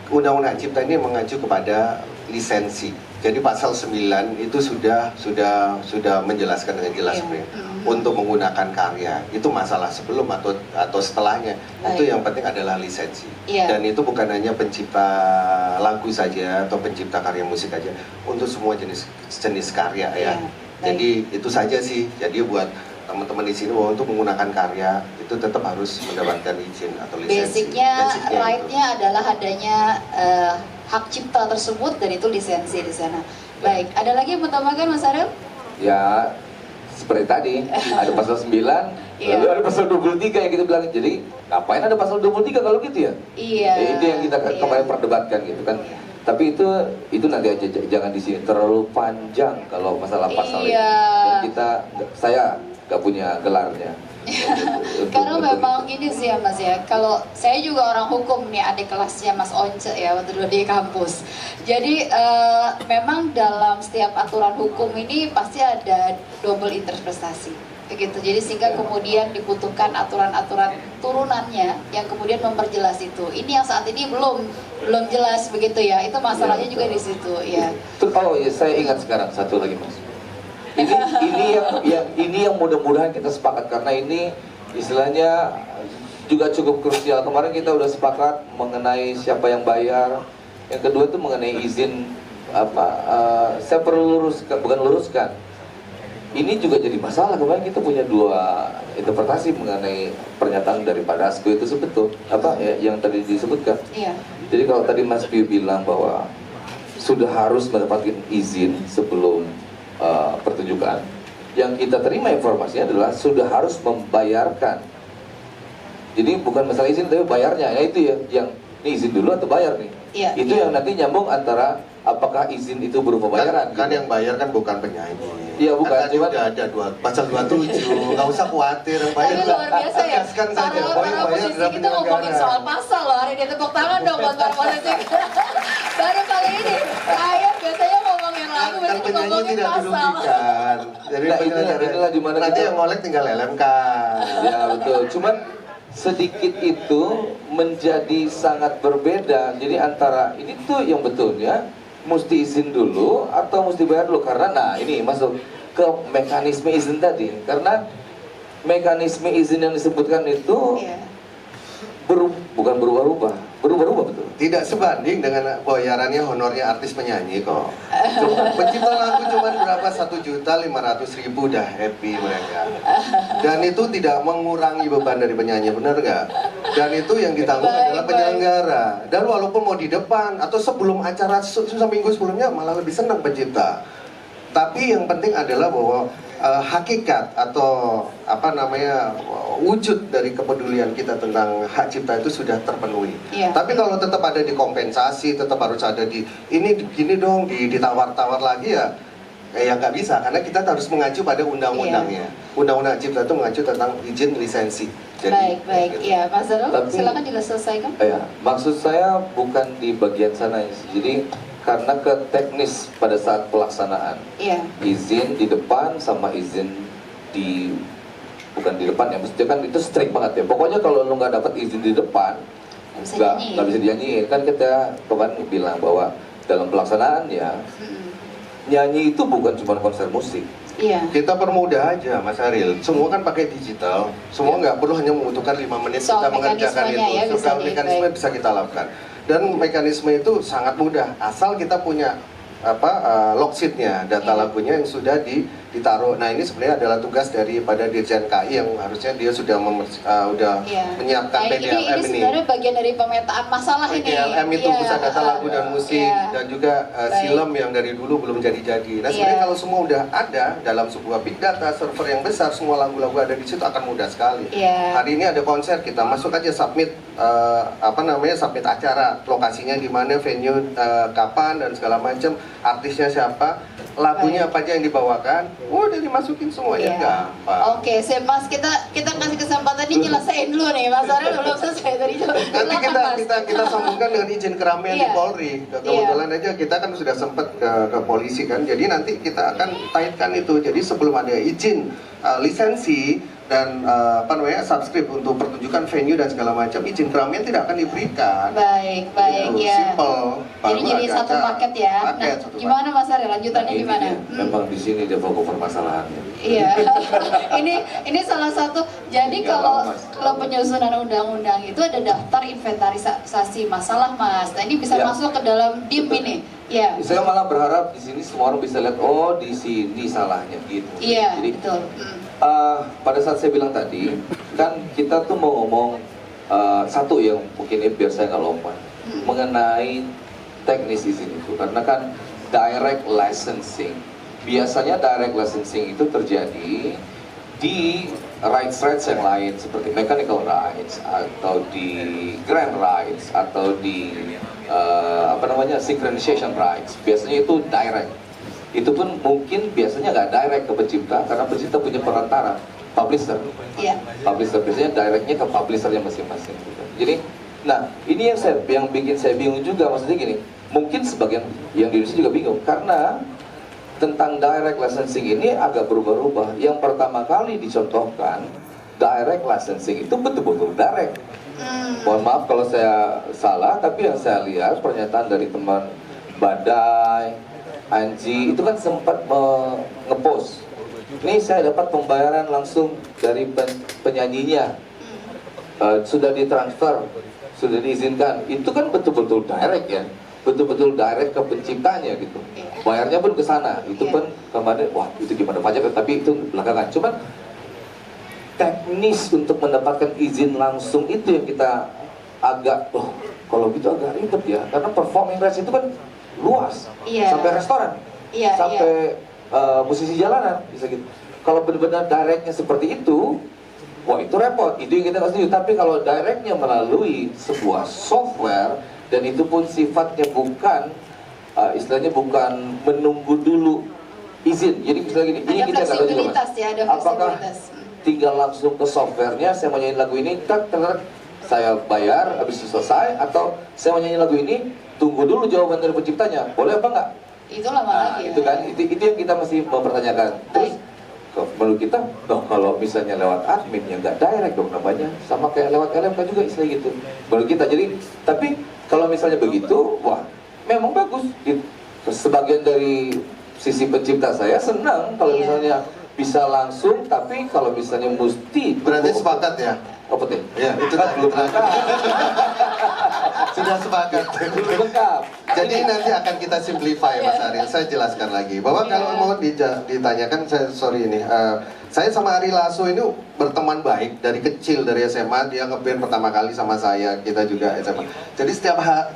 Undang-Undang Cipta ini mengacu kepada lisensi. Jadi pasal 9 itu sudah menjelaskan dengan jelas Iya. sebenarnya. Untuk menggunakan karya itu masalah sebelum atau setelahnya. Itu Baik. yang penting adalah lisensi. Iya. Dan itu bukan hanya pencipta lagu saja atau pencipta karya musik saja, untuk semua jenis karya ya. Iya. Baik. Jadi itu saja sih. Jadi buat teman-teman di sini bahwa untuk menggunakan karya itu tetap harus mendapatkan izin atau lisensi. Basicnya, itu. right-nya adalah adanya hak cipta tersebut dan itu lisensi di sana. Baik, ada lagi yang mau tambahkan Mas Ariel? Ya, seperti tadi, ada pasal 9, Iya. lalu ada pasal 23 yang kita bilang. Jadi, ngapain ada pasal 23 kalau gitu ya? Iya. Itu yang kita Iya. kemarin perdebatkan gitu kan. Iya. Tapi itu nanti aja, jangan di sini terlalu panjang kalau masalah pasal ini. Iya. Dan saya nggak punya gelarnya. Karena memang ini sih ya Mas ya, kalau saya juga orang hukum nih, adik kelasnya Mas Once ya waktu dulu di kampus. Jadi memang dalam setiap aturan hukum ini pasti ada double interpretasi begitu. Jadi sehingga kemudian dibutuhkan aturan-aturan turunannya yang kemudian memperjelas itu. Ini yang saat ini belum jelas begitu ya. Itu masalahnya Ya, juga di situ ya. Oh ya, saya ingat sekarang satu lagi Mas. Ini yang mudah-mudahan kita sepakat, karena ini istilahnya juga cukup krusial. Kemarin kita udah sepakat mengenai siapa yang bayar. Yang kedua itu mengenai izin saya perlu luruskan. Ini juga jadi masalah. Kemarin kita punya dua interpretasi mengenai pernyataan daripada Asko itu sebetul yang tadi disebutkan. Iya. Jadi kalau tadi Mas Piu bilang bahwa sudah harus mendapatkan izin sebelum pertunjukan, yang kita terima informasinya adalah sudah harus membayarkan. Jadi bukan masalah izin tapi bayarnya. Ya itu ya, yang ini izin dulu atau bayar nih. Iya, Itu iya. yang nanti nyambung antara apakah izin itu berupa bayaran. Kan gitu. yang bayar kan bukan penyanyi. Iya, bukan, Kan tadi cuman- udah ada pasal 27, nggak usah khawatir yang bayar. Tapi luar biasa ya, tegaskan saja para bahwa yang bayar musisi adalah kita ngomongin penyelenggara. soal pasal loh hari ini. Tepuk tangan dong buat para musisi. Baru kali ini, saya biasanya ngomongin lagu, Kan biasanya penyanyi ngomongin tidak pasal. dirugikan. Jadi Nah, penyelenggara- inilah dimana nanti kita- yang ngolek tinggal LMK. Ya betul, cuman sedikit itu menjadi sangat berbeda. Jadi antara ini tuh yang betulnya mesti izin dulu atau mesti bayar dulu, karena nah ini masuk ke mekanisme izin tadi. Karena mekanisme izin yang disebutkan itu Iya. bukan berubah-ubah betul. Tidak sebanding dengan bayarannya honornya artis penyanyi kok. Pencipta lagu cuma berapa, 1.500.000 udah happy mereka. Dan itu tidak mengurangi beban dari penyanyi, benar nggak? Dan itu yang ditanggung Baik, adalah baik. penyelenggara. Dan walaupun mau di depan atau sebelum acara seminggu sebelumnya malah lebih senang pencipta. Tapi yang penting adalah bahwa hakikat atau wujud dari kepedulian kita tentang hak cipta itu sudah terpenuhi. Iya. Tapi kalau tetap ada di kompensasi, tetap harus ada di ini gini dong, ditawar-tawar lagi ya nggak bisa, karena kita harus mengacu pada undang-undangnya. Undang-undang cipta itu mengacu tentang izin lisensi. Baik, gitu. ya Mas Darul, Tapi- silakan diselesaikan. Ya, maksud saya bukan di bagian sana ya. Jadi karena ke teknis pada saat pelaksanaan. Iya. Izin di depan sama izin bukan di depan ya, maksudnya kan itu strict banget ya. Pokoknya kalau lu nggak dapat izin di depan, Nggak bisa nyanyi. nggak bisa dinyanyiin. Kan kita kemarin bilang bahwa dalam pelaksanaan ya, nyanyi itu bukan cuma konser musik. Iya. Kita permudah aja Mas Ariel, semua kan pakai digital, semua nggak perlu hanya membutuhkan 5 menit Soal kita mengerjakan mekanismenya itu. ya, bisa Soal di- mekanisme baik. bisa kita lakukan. Dan mekanisme itu sangat mudah, asal kita punya log sheet-nya, data Iya. lagunya yang sudah ditaruh. Nah ini sebenarnya adalah tugas daripada Dirjen KI yang harusnya dia sudah menyiapkan nah, PDLM ini sebenarnya bagian dari pemetaan masalah ini. PDLM itu pusat data lagu dan musik dan juga film yang dari dulu belum jadi-jadi. Nah sebenarnya kalau semua udah ada dalam sebuah big data server yang besar, semua lagu-lagu ada di situ akan mudah sekali. Hari ini ada konser, kita masuk aja submit submit acara, lokasinya di mana, venue kapan dan segala macam, artisnya siapa, lagunya apa aja yang dibawakan, udah dimasukin semuanya, gampang. Oke, Mas, kita kasih kesempatan ini nyelesain dulu nih, Mas Ariel belum selesai tadi. Nanti kita sambungkan dengan izin keramaian di Polri. Kebetulan aja kita kan sudah sempat ke polisi kan, jadi nanti kita akan kaitkan itu. Jadi sebelum ada izin lisensi dan subscribe untuk pertunjukan venue dan segala macam, izin keramaian tidak akan diberikan. Baik ya. Simple. Jadi satu paket ya. Nah, gimana Mas Ariel, lanjutannya gimana? Memang di sini dia pokok permasalahannya. Iya. ini salah satu. Jadi kalau penyusunan undang-undang itu ada daftar inventarisasi masalah, Mas. Nah, ini bisa masuk ke dalam DIM ini. Ya. Saya malah berharap di sini semua orang bisa lihat, oh di sini salahnya gitu. Iya, jadi, betul. Pada saat saya bilang tadi, kan kita tuh mau ngomong satu yang mungkin biar saya nggak lompat mengenai teknis izin itu, karena kan direct licensing, biasanya direct licensing itu terjadi di rights yang lain seperti mechanical rights atau di grant rights atau di synchronization rights, biasanya itu direct. Itu pun mungkin biasanya nggak direct ke pencipta karena pencipta punya perantara, publisher. Publisher biasanya directnya ke publishernya masing-masing. Jadi, nah ini yang bikin saya bingung juga, maksudnya gini, mungkin sebagian yang di Indonesia juga bingung karena tentang direct licensing ini agak berubah-ubah. Yang pertama kali dicontohkan direct licensing itu betul-betul direct. Mohon maaf kalau saya salah, tapi yang saya lihat pernyataan dari teman Badai, Anji itu kan sempat ngepost, ini saya dapat pembayaran langsung dari penyanyinya, sudah ditransfer, sudah diizinkan. Itu kan betul-betul direct ya, betul-betul direct ke penciptanya gitu. Bayarnya pun ke sana. Itu pun kemarin, wah itu gimana pajak, tapi itu belakangan. Cuman teknis untuk mendapatkan izin langsung itu yang kita agak, kalau gitu agak ribet ya, karena performing rights itu kan luas, sampai restoran, sampai musisi jalanan bisa gitu. Kalau benar-benar directnya seperti itu, wah itu repot, itu yang kita nggak setuju. Tapi kalau directnya melalui sebuah software dan itu pun sifatnya bukan, istilahnya bukan menunggu dulu izin. Jadi misalnya gini, ini kita nggak tahu juga Mas, apakah tinggal langsung ke softwarenya, saya mau nyanyi lagu ini, saya bayar habis itu selesai, atau saya mau nyanyi lagu ini tunggu dulu jawaban dari penciptanya, boleh apa enggak? Itu lama lagi. Itu kan, itu yang kita masih mempertanyakan. Terus menurut kita, kalau misalnya lewat admin ya nggak direct dong namanya, sama kayak lewat LMK juga istilah gitu. Menurut kita, jadi tapi kalau misalnya begitu, wah memang bagus. Sebagian dari sisi pencipta saya senang kalau misalnya bisa langsung, tapi kalau misalnya mesti. Berarti sepakat ya? Apa tuh? Ya, itu kan belum sudah sepakat. Lengkap. Jadi nanti akan kita simplify Mas Ariel. Saya jelaskan lagi bahwa kalau mau ditanyakan, saya sama Ari Lasso ini berteman baik dari kecil, dari SMA. Dia ngeband pertama kali sama saya, kita juga SMA. Jadi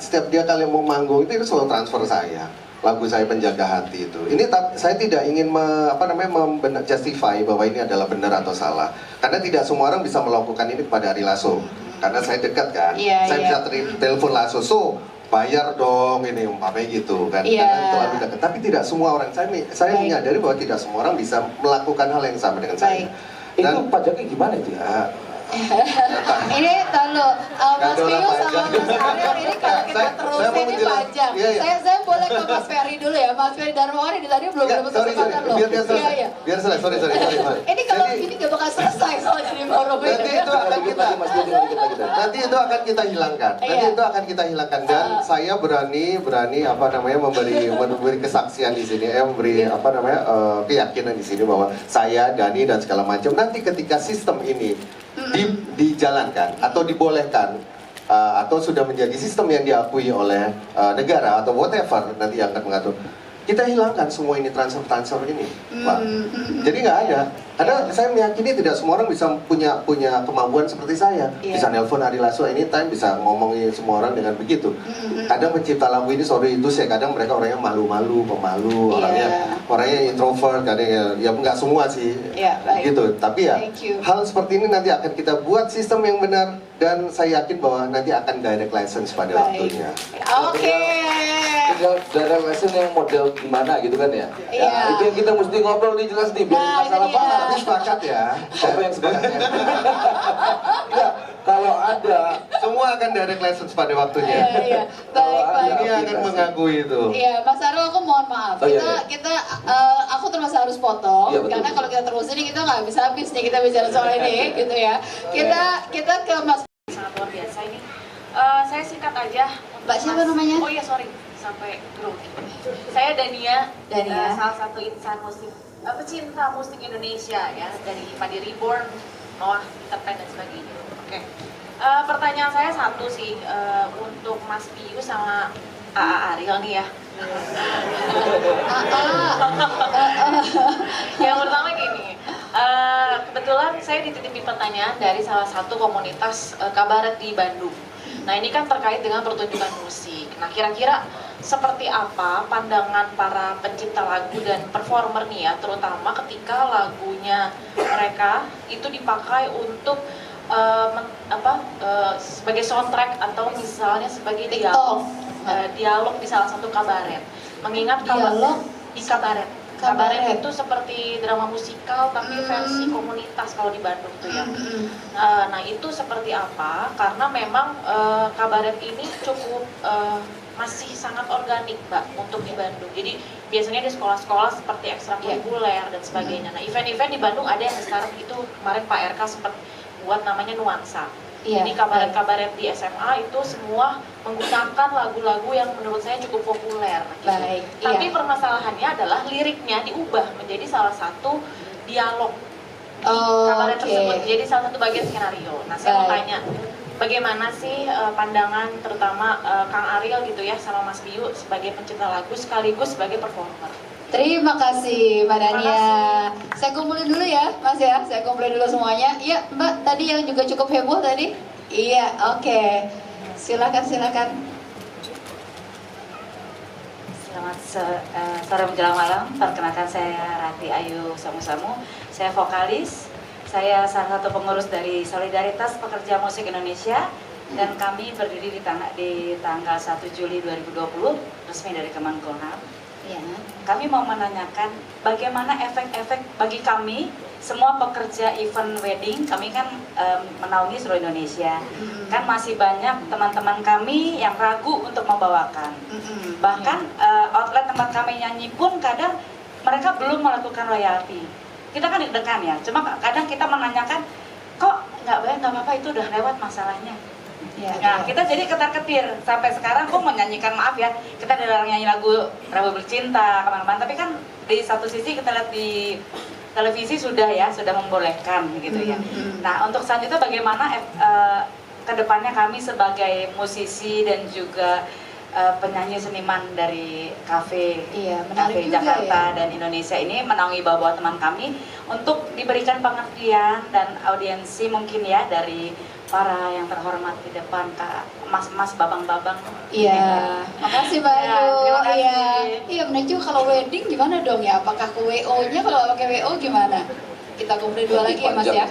setiap dia kali mau manggung itu selalu transfer saya lagu saya Penjaga Hati itu. Ini saya tidak ingin justify bahwa ini adalah benar atau salah. Karena tidak semua orang bisa melakukan ini kepada Ari Lasso. Karena saya dekat kan, saya bisa telepon Lasso, so bayar dong ini umpamanya gitu kan. Karena terlalu dekat. Tapi tidak semua orang, saya menyadari bahwa tidak semua orang bisa melakukan hal yang sama dengan saya. Dan itu pajaknya gimana itu ya? Ini kalau Mas Pius sama Mas Ariel ini kalau kita terus ini panjang. Saya boleh ke Mas Ferry dulu ya, Mas Ferry Darmawari tadi belum dapat kesempatan loh. Biar selesai, sorry. Ini kalau ini gak bakal selesai soalnya di forum ini. Nanti itu akan kita hilangkan. Dan saya berani memberi kesaksian di sini, memberi keyakinan di sini bahwa saya, Dani dan segala macam nanti ketika sistem ini dijalankan atau dibolehkan atau sudah menjadi sistem yang diakui oleh negara atau whatever nanti yang akan mengatur, kita hilangkan semua ini transfer ini, Pak. Jadi nggak ada. Saya meyakini tidak semua orang bisa punya kemampuan seperti saya. Bisa nelpon Ari Lasso anytime, bisa ngomongin semua orang dengan begitu. Kadang pencipta lagu ini, sorry itu saya kadang mereka orangnya malu-malu, pemalu, orangnya introvert, kadang ya nggak semua sih, gitu. Tapi ya hal seperti ini nanti akan kita buat sistem yang benar dan saya yakin bahwa nanti akan direct license pada waktunya. Direct license yang model gimana gitu kan ya? Ya itu yang kita mesti ngobrol nih jelas nih, biar masalah paham. Tapi sepakat ya. Apa yang sepakatnya? Ya, kalau ada semua akan direct license pada waktunya. Baik. Ini akan mengakui itu. Iya, Mas Arul, aku mohon maaf. Aku termasuk harus potong karena kalau kita terus ini kita nggak bisa habis nih kita bicara soal ini, gitu ya. Kita ke Mas. Sangat luar biasa ini. Saya singkat aja. Mbak siapa namanya? Oh iya sorry, sampai grogi. Saya Dania. Salah satu insan musik, pecinta musik Indonesia ya, dari Padi Reborn, Noah, Entertain dan sebagainya. Oke. Pertanyaan saya satu sih, untuk Mas Pius sama AA Ariel nih ya. Yang pertama gini, kebetulan saya dititipi pertanyaan dari salah satu komunitas kabaret di Bandung. Nah ini kan terkait dengan pertunjukan musik. Nah kira-kira seperti apa pandangan para pencipta lagu dan performer nih ya, terutama ketika lagunya mereka itu dipakai untuk sebagai soundtrack atau misalnya sebagai dialog di salah satu kabaret. Mengingat dialog di kabaret. Kabaret itu seperti drama musikal tapi versi komunitas kalau di Bandung tuh ya. Nah itu seperti apa? Karena memang kabaret ini cukup masih sangat organik Mbak untuk di Bandung. Jadi biasanya di sekolah-sekolah seperti ekstrakurikuler dan sebagainya. Nah event-event di Bandung ada yang sekarang itu kemarin Pak RK sempat buat namanya Nuansa. Ini kabaret-kabaret di SMA itu semua menggunakan lagu-lagu yang menurut saya cukup populer. Gitu. Tapi permasalahannya adalah liriknya diubah menjadi salah satu dialog di kabaret tersebut. Jadi salah satu bagian skenario. Nah saya mau tanya, bagaimana sih pandangan terutama Kang Ariel gitu ya sama Mas Piyu sebagai pencipta lagu sekaligus sebagai performer? Terima kasih Mbak Dania. Saya kumpulin dulu ya Mas ya, saya kumpulin dulu semuanya. Iya Mbak, tadi yang juga cukup heboh tadi. Iya, oke. Silakan. Selamat sore menjelang malam. Perkenalkan saya Rati Ayu Samu. Saya vokalis. Saya salah satu pengurus dari Solidaritas Pekerja Musik Indonesia. Dan kami berdiri di tanggal 1 Juli 2020, resmi dari Kemenkumham. Kami mau menanyakan bagaimana efek-efek bagi kami semua pekerja event wedding. Kami kan menaungi seluruh Indonesia, kan masih banyak teman-teman kami yang ragu untuk membawakan. Bahkan outlet tempat kami nyanyi pun kadang mereka belum melakukan royalti. Kita kan deg-degan ya, cuma kadang kita menanyakan, kok nggak bayar, nggak apa-apa, itu udah lewat masalahnya. Nah kita jadi ketar-ketir sampai sekarang. Aku mau nyanyikan, maaf ya, kita dilarang nyanyi lagu Rabu Bercinta kemana-mana, tapi kan di satu sisi kita lihat di televisi sudah membolehkan gitu ya. Nah untuk selanjutnya bagaimana kedepannya kami sebagai musisi dan juga penyanyi seniman dari kafe Jakarta dan Indonesia ini menaungi bawah teman kami untuk diberikan pengertian dan audiensi mungkin ya dari para yang terhormat di depan, Kak, mas-mas, babang-babang. Iya, makasih Mbak Ayu. Terima kasih. Iya, benar juga. Kalau wedding gimana dong ya? Apakah ke WO-nya, kalau pakai WO gimana? Kita kumpulin dua lagi ya Mas ya?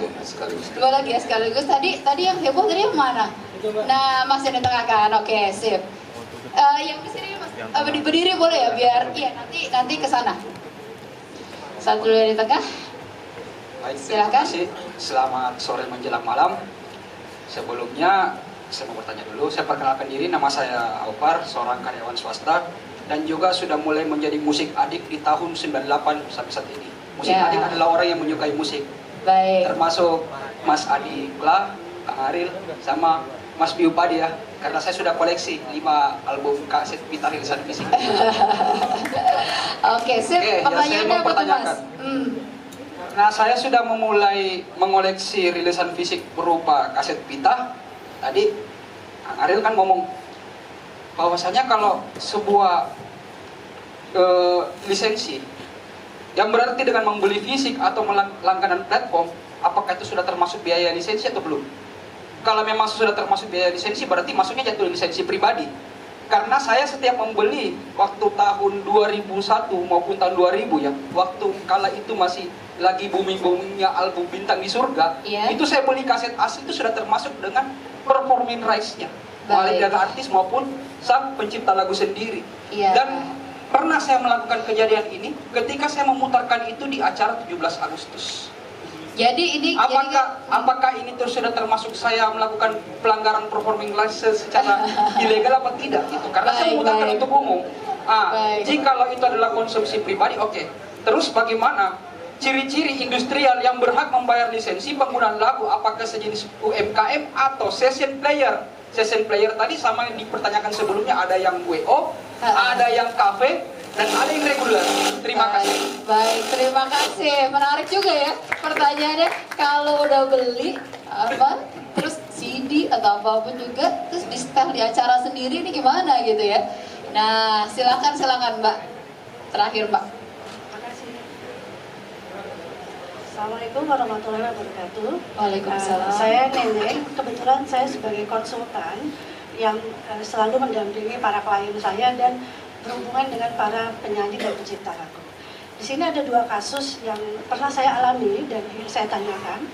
Dua lagi ya sekaligus. Tadi yang heboh tadi yang mana? Nah, Mas yang di tengah kan? Oke, sip. Yang di sini Mas, berdiri boleh ya? Biar, iya nanti ke sana. Satu dulu di tengah. Baik, silakan. terima kasih. Selamat sore menjelang malam. Sebelumnya saya mau bertanya dulu, saya perkenalkan diri, nama saya Aupar, seorang karyawan swasta dan juga sudah mulai menjadi musik adik di tahun 98 sampai saat ini. Musik adik adalah orang yang menyukai musik. Baik. Termasuk Mas Adi Kla, Kang Aril, sama Mas Piyu Padi ya, karena saya sudah koleksi 5 album kaset Pita rilisan fisik. Oke, sip. Saya mau pertanyakan. Nah, saya sudah memulai mengoleksi rilisan fisik berupa kaset pita. Tadi Kang Ariel kan ngomong bahwasanya kalau sebuah lisensi. Yang berarti dengan membeli fisik atau langganan platform, apakah itu sudah termasuk biaya lisensi atau belum? Kalau memang sudah termasuk biaya lisensi, berarti masuknya jatuh lisensi pribadi. Karena saya setiap membeli waktu tahun 2001 maupun tahun 2000 ya, waktu kala itu masih lagi booming-boomingnya album Bintang di Surga, itu saya beli kaset asli itu sudah termasuk dengan performing rights-nya, baik dari artis maupun sang pencipta lagu sendiri. Dan pernah saya melakukan kejadian ini ketika saya memutarkan itu di acara 17 Agustus. Jadi ini apakah ini sudah termasuk saya melakukan pelanggaran performing license secara ilegal apa tidak gitu? Karena saya memutarkan untuk umum. Jikalau itu adalah konsumsi pribadi, oke. Terus bagaimana ciri-ciri industrial yang berhak membayar lisensi penggunaan lagu, apakah sejenis UMKM atau session player? Session player tadi sama yang dipertanyakan sebelumnya, ada yang WO, ada yang kafe, dan ada yang reguler. Terima kasih. Baik, terima kasih. Menarik juga ya pertanyaannya. Kalau udah beli terus CD atau apapun juga, terus di setel di acara sendiri ini gimana gitu ya? Nah, silakan Mbak. Terakhir Mbak. Makasih. Assalamualaikum warahmatullahi wabarakatuh. Waalaikumsalam. Saya Neneng. Kebetulan saya sebagai konsultan yang selalu mendampingi para klien saya dan berhubungan dengan para penyanyi dan pencipta lagu. Di sini ada dua kasus yang pernah saya alami dan saya tanyakan.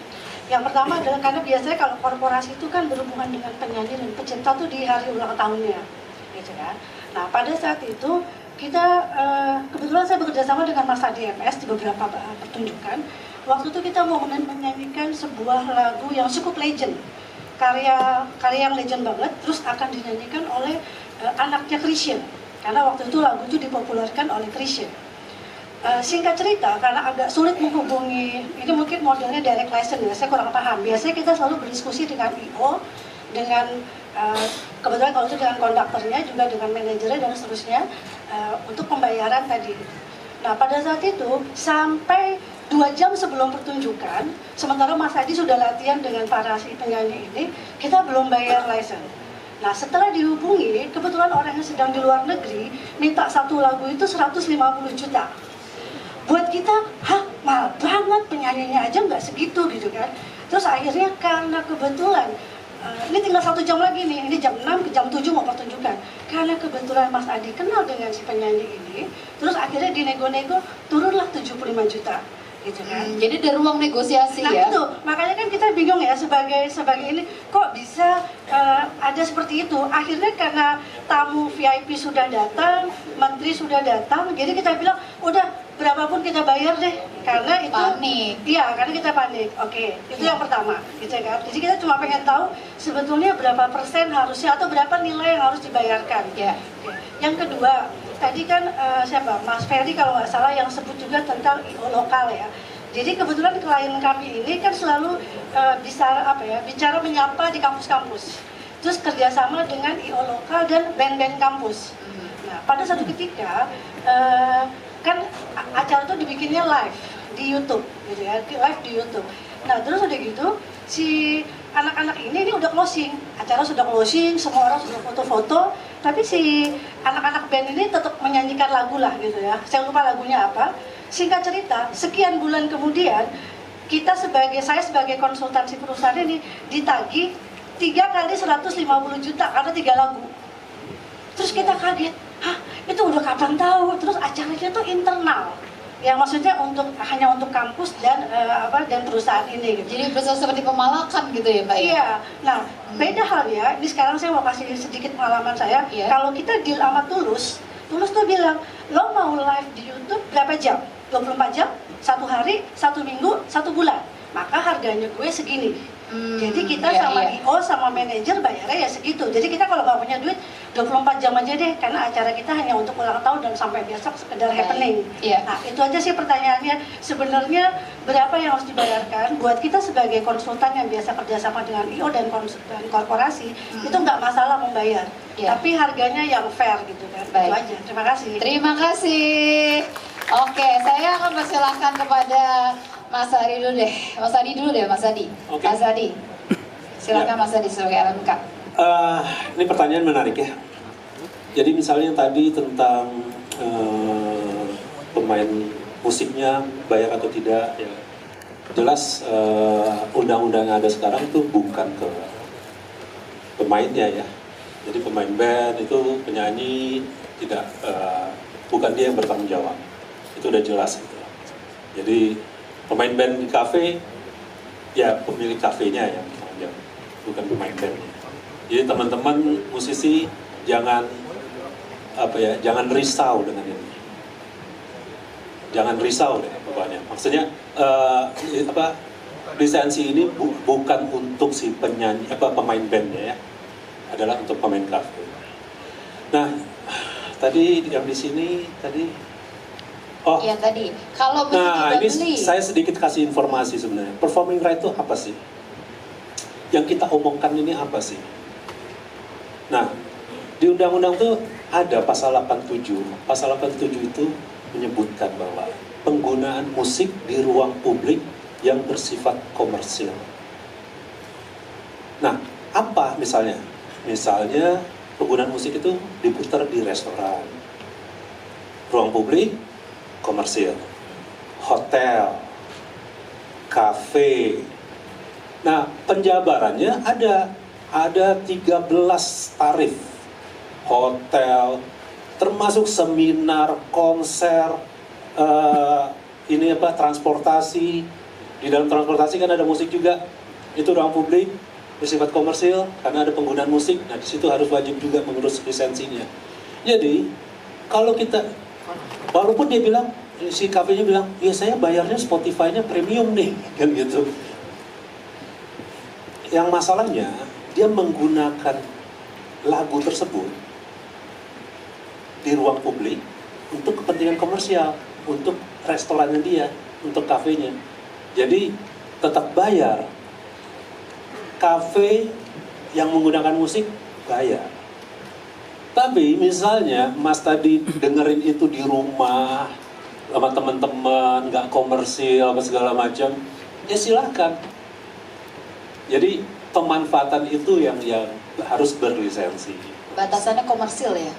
Yang pertama adalah karena biasanya kalau korporasi itu kan berhubungan dengan penyanyi dan pencipta tuh di hari ulang tahunnya, gitu kan. Nah pada saat itu kita kebetulan saya bekerja sama dengan Mas Adi MS di beberapa pertunjukan. Waktu itu kita mau menyanyikan sebuah lagu yang cukup legend, karya yang legend banget, terus akan dinyanyikan oleh anaknya Chrisye. Karena waktu itu lagu itu dipopulerkan oleh Chrisye. Singkat cerita, karena agak sulit menghubungi, ini mungkin modelnya direct license ya, saya kurang paham. Biasanya kita selalu berdiskusi dengan I.O, dengan kebetulan kalau itu dengan konduktornya, juga dengan manajernya dan seterusnya, untuk pembayaran tadi. Nah pada saat itu, sampai 2 jam sebelum pertunjukan, sementara Mas Adi sudah latihan dengan para si penyanyi ini, kita belum bayar license. Nah setelah dihubungi, kebetulan orang yang sedang di luar negeri minta satu lagu itu 150 juta. Buat kita, mahal banget, penyanyinya aja nggak segitu gitu kan. Terus akhirnya karena kebetulan, ini tinggal 1 jam lagi nih, ini jam 6 ke jam 7 mau pertunjukan. Karena kebetulan Mas Adi kenal dengan si penyanyi ini, terus akhirnya dinego-nego turunlah 75 juta. Gitu kan. Jadi ada ruang negosiasi ya. Nah itu, makanya kan kita bingung ya sebagai ini, kok bisa ada seperti itu. Akhirnya karena tamu VIP sudah datang, menteri sudah datang, jadi kita bilang udah berapapun kita bayar deh, karena itu panik. Iya, karena kita panik. Oke, itu yang pertama, gitu kan. Jadi kita cuma pengen tahu sebetulnya berapa persen harusnya atau berapa nilai yang harus dibayarkan. Ya. Yang kedua, tadi kan siapa Mas Ferry kalau nggak salah yang sebut juga tentang I.O lokal ya. Jadi kebetulan klien kami ini kan selalu bicara menyapa di kampus-kampus. Terus kerjasama dengan I.O lokal dan band-band kampus. Nah pada satu ketika kan acara itu dibikinnya live di YouTube, gitu ya, live di YouTube. Nah terus udah gitu si anak-anak ini udah closing, acara sudah closing, semua orang sudah foto-foto, tapi si anak-anak band ini tetap menyanyikan lagu lah gitu ya. Saya lupa lagunya apa. Singkat cerita, sekian bulan kemudian saya sebagai konsultansi perusahaan ini ditagih 3 kali 150 juta karena 3 lagu. Terus kita kaget, itu udah kapan tahu? Terus acaranya tuh internal. Ya maksudnya hanya untuk kampus dan dan perusahaan ini gitu. Jadi berusaha seperti pemalakan gitu ya Mbak? Iya. Nah beda halnya, ini sekarang saya mau kasih sedikit pengalaman saya. Kalau kita deal sama Tulus tuh bilang, lo mau live di YouTube berapa jam? 24 jam, 1 hari, 1 minggu, 1 bulan. Maka harganya gue segini. Jadi kita sama I.O sama manajer bayarnya ya segitu. Jadi kita kalau nggak punya duit 24 jam aja deh, karena acara kita hanya untuk ulang tahun dan sampai besok sekedar happening. Nah itu aja sih pertanyaannya. Sebenarnya berapa yang harus dibayarkan buat kita sebagai konsultan yang biasa kerjasama dengan I.O dan korporasi, itu nggak masalah membayar. Tapi harganya yang fair gitu kan. Itu aja. Terima kasih. Terima kasih. Oke, saya akan persilahkan kepada Mas Adi dulu deh. Mas Adi. Okay. Mas Adi. Silakan Mas Adi sebagai LMK. Ini pertanyaan menarik ya. Jadi misalnya tadi tentang pemain musiknya bayar atau tidak, ya jelas undang-undang yang ada sekarang itu bukan ke pemainnya ya. Jadi pemain band itu penyanyi tidak bukan dia yang bertanggung jawab, itu udah jelas gitu. Jadi pemain band di kafe ya pemilik kafenya yang bertanggung jawab, bukan pemain bandnya. Jadi teman-teman musisi jangan jangan risau dengan ini. Jangan risau deh pokoknya. Maksudnya lisensi ini bukan untuk si penyanyi pemain bandnya ya, adalah untuk pemain kafe. Nah, tadi yang di sini tadi ya tadi kalau ini beli. Saya sedikit kasih informasi sebenarnya. Performing right itu apa sih? Yang kita omongkan ini apa sih? Nah, di undang-undang tuh ada pasal 87. Pasal 87 itu menyebutkan bahwa penggunaan musik di ruang publik yang bersifat komersil. Nah, apa misalnya? Misalnya penggunaan musik itu diputar di restoran, ruang publik, komersil, hotel, kafe. Nah, penjabarannya ada 13 tarif. Hotel, termasuk seminar, konser, transportasi. Di dalam transportasi kan ada musik juga. Itu ruang publik bersifat komersil karena ada penggunaan musik. Nah, di situ harus wajib juga mengurus lisensinya. Jadi, kalau kita walaupun dia bilang si kafenya bilang, "Ya saya bayarnya Spotify-nya premium nih." Kan gitu. Yang masalahnya dia menggunakan lagu tersebut di ruang publik untuk kepentingan komersial, untuk restorannya dia, untuk kafenya. Jadi tetap bayar. Kafe yang menggunakan musik bayar. Tapi misalnya Mas tadi dengerin itu di rumah sama teman-teman, nggak komersil apa segala macam, ya silakan. Jadi pemanfaatan itu yang harus berlisensi. Batasannya komersil ya?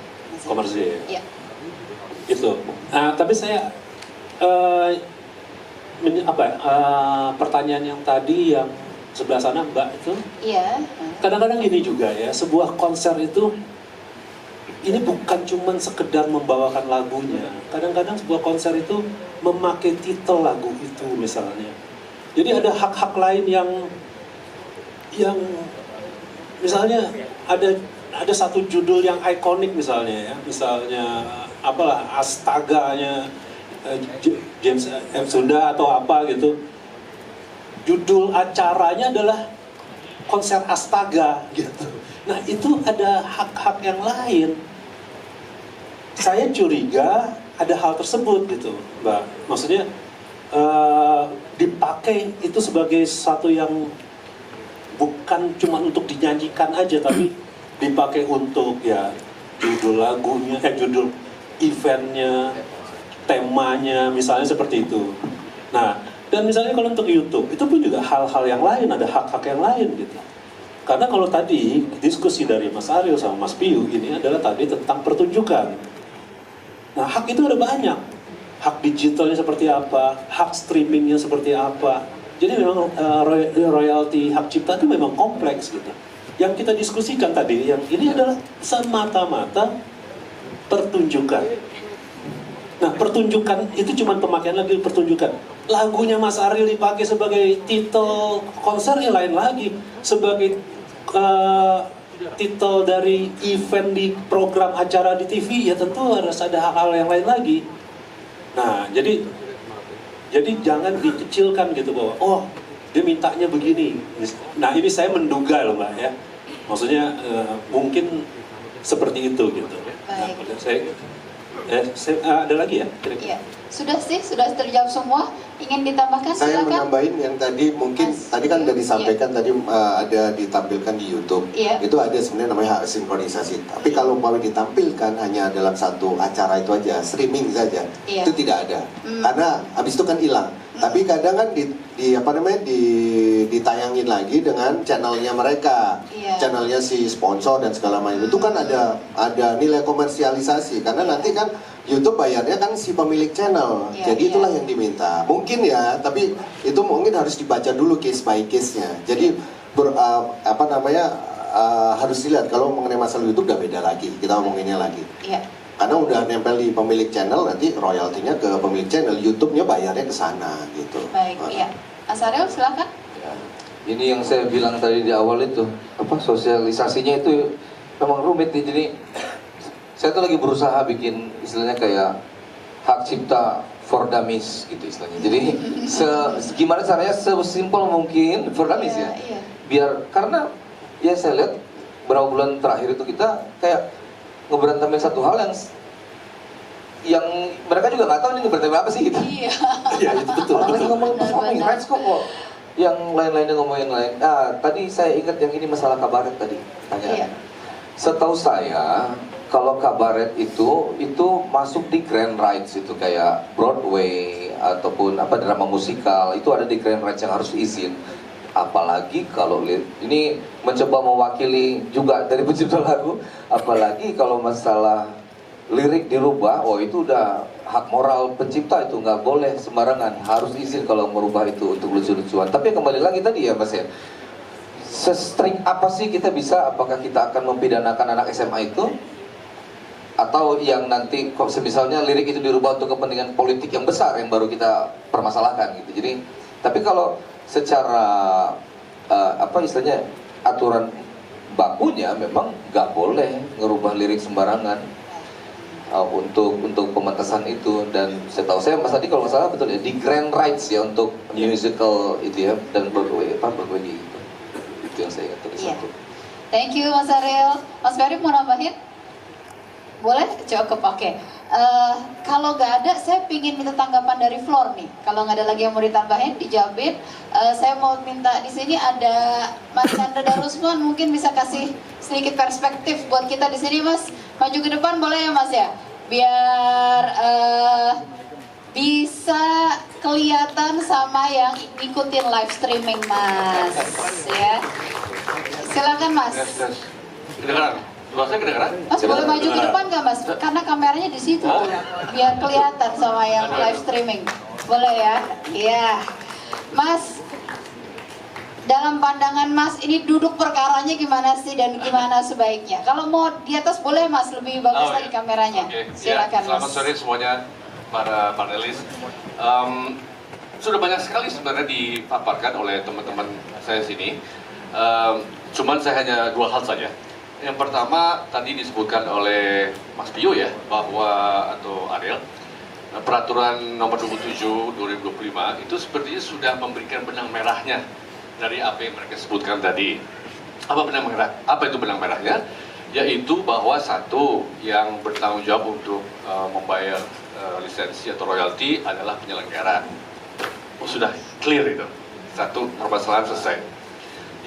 Komersil. Iya. Itu. Nah, tapi saya pertanyaan yang tadi yang sebelah sana Mbak itu. Iya. Kadang-kadang gini juga ya, sebuah konser itu ini bukan cuma sekedar membawakan lagunya. Kadang-kadang sebuah konser itu memakai titel lagu itu misalnya. Jadi ada hak-hak lain yang misalnya ada satu judul yang ikonik misalnya ya, misalnya apalah Astaganya James M. Sunda atau apa gitu. Judul acaranya adalah konser Astaga gitu. Nah, itu ada hak-hak yang lain. Saya curiga ada hal tersebut gitu, Mbak. Maksudnya dipakai itu sebagai satu yang bukan cuma untuk dinyanyikan aja, tapi dipakai untuk ya judul lagunya, judul eventnya, temanya, misalnya seperti itu. Nah, dan misalnya kalau untuk YouTube, itu pun juga hal-hal yang lain, ada hak-hak yang lain gitu. Karena kalau tadi diskusi dari Mas Ariel sama Mas Piyu ini adalah tadi tentang pertunjukan. Nah, hak itu ada banyak. Hak digitalnya seperti apa, hak streamingnya seperti apa. Jadi memang royalti hak cipta itu memang kompleks gitu. Yang kita diskusikan tadi, yang ini adalah semata-mata pertunjukan. Nah, pertunjukan itu cuma pemakaian lagi pertunjukan. Lagunya Mas Ariel dipakai sebagai titel konser yang lain lagi, sebagai titel dari event di program acara di TV, ya tentu harus ada hal-hal yang lain lagi. Nah, jadi jangan dikecilkan gitu bahwa oh dia mintanya begini. Nah, ini saya menduga loh Mbak ya. Maksudnya mungkin seperti itu gitu. Baik. Nah, ada lagi ya? Iya. Sudah terjawab semua. Ingin ditambahkan? Saya silakan. menambahin yang tadi mungkin tadi kan sudah disampaikan tadi ada ditampilkan di YouTube. Iya. Itu ada sebenarnya namanya hak sinkronisasi. Tapi kalau mau ditampilkan hanya dalam satu acara itu aja, streaming saja, Iya. itu tidak ada. Karena habis itu kan hilang. Tapi kadang kan ditayangin lagi dengan channelnya mereka, channelnya si sponsor dan segala macam. Itu kan ada nilai komersialisasi karena nanti kan YouTube bayarnya kan si pemilik channel. Jadi itulah yang diminta. Mungkin ya, tapi itu mungkin harus dibaca dulu case by case-nya. Jadi harus dilihat kalau mengenai masalah YouTube udah beda lagi. Kita ngomonginnya lagi. Karena udah nempel di pemilik channel, nanti royaltinya ke pemilik channel, YouTube-nya bayarnya ke sana gitu. Baik, iya. Mas Ariel silakan. Ya, ini yang saya bilang tadi di awal itu, sosialisasinya itu memang rumit nih. Jadi saya tuh lagi berusaha bikin istilahnya kayak hak cipta for dummies gitu istilahnya. Jadi gimana caranya sesimpel mungkin for dummies ya. Biar karena ya saya lihat beberapa bulan terakhir itu kita kayak ngeberantemin satu hal yang mereka juga nggak tahu ini ngeberantemin apa sih gitu. Iya itu betul. Lagi ngomongin rights kok yang lain-lainnya ngomongin lain. Tadi saya ingat yang ini masalah kabaret tadi. Tanya. Setahu saya kalau kabaret itu masuk di grand rights itu kayak Broadway ataupun drama musikal itu ada di grand rights yang harus izin. Apalagi kalau ini mencoba mewakili juga dari pencipta lagu, apalagi kalau masalah lirik dirubah, itu udah hak moral pencipta, itu nggak boleh sembarangan, harus izin kalau merubah itu untuk lucu-lucuan. Tapi kembali lagi tadi ya Mas ya, se-string apa sih kita bisa, apakah kita akan mempidanakan anak SMA itu? Atau yang nanti misalnya lirik itu dirubah untuk kepentingan politik yang besar yang baru kita permasalahkan gitu. Jadi, tapi kalau secara istilahnya aturan bakunya memang nggak boleh ngerubah lirik sembarangan untuk pementasan itu. Dan setahu saya Mas tadi kalau nggak salah betul ya di grand rights ya untuk musical itu ya dan Broadway gitu. Itu yang saya ingat tadi satu. Thank you Mas Ariel. Mas Ferry mau nambahin? Boleh? Cukup, oke. Kalau nggak ada, saya pingin minta tanggapan dari Floor nih. Kalau nggak ada lagi yang mau ditambahin, dijawabin. Saya mau minta di sini ada Mas Chandra Darusman, mungkin bisa kasih sedikit perspektif buat kita di sini, Mas. Maju ke depan boleh ya, Mas ya? Biar bisa kelihatan sama yang ngikutin live streaming, Mas. Ya, silakan, Mas. Kedengaran? Suara kedengaran? Mas boleh maju ke depan nggak Mas? Karena kameranya di situ tuh, biar kelihatan sama yang live streaming. Boleh ya? Iya. Mas, dalam pandangan Mas ini duduk perkaranya gimana sih dan gimana sebaiknya? Kalau mau di atas boleh Mas, lebih bagus lagi kameranya. Silakan Mas. Selamat sore semuanya para panelis. Sudah banyak sekali sebenarnya dipaparkan oleh teman-teman saya sini. Cuman saya hanya dua hal saja. Yang pertama tadi disebutkan oleh Mas Pio ya, atau Ariel, peraturan nomor 27 2025 itu sepertinya sudah memberikan benang merahnya dari apa yang mereka sebutkan tadi. Apa benang merah? Apa itu benang merahnya? Yaitu bahwa satu yang bertanggung jawab untuk membayar lisensi atau royalti adalah penyelenggara. Sudah clear itu. Satu, permasalahan selesai.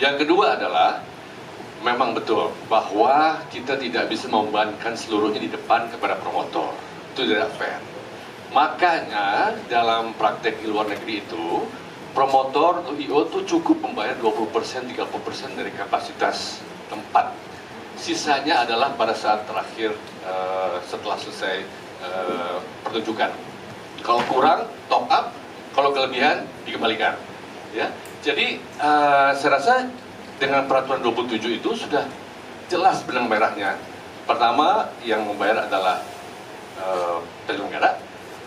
Yang kedua adalah memang betul bahwa kita tidak bisa membebankan seluruhnya di depan kepada promotor. Itu tidak fair. Makanya dalam praktek di luar negeri itu, promotor atau IO itu cukup membayar 20%, 30% dari kapasitas tempat. Sisanya adalah pada saat terakhir setelah selesai pertunjukan. Kalau kurang, top up. Kalau kelebihan, dikembalikan. Ya, jadi saya rasa dengan peraturan 27 itu sudah jelas benang merahnya. Pertama, yang membayar adalah penyelenggara.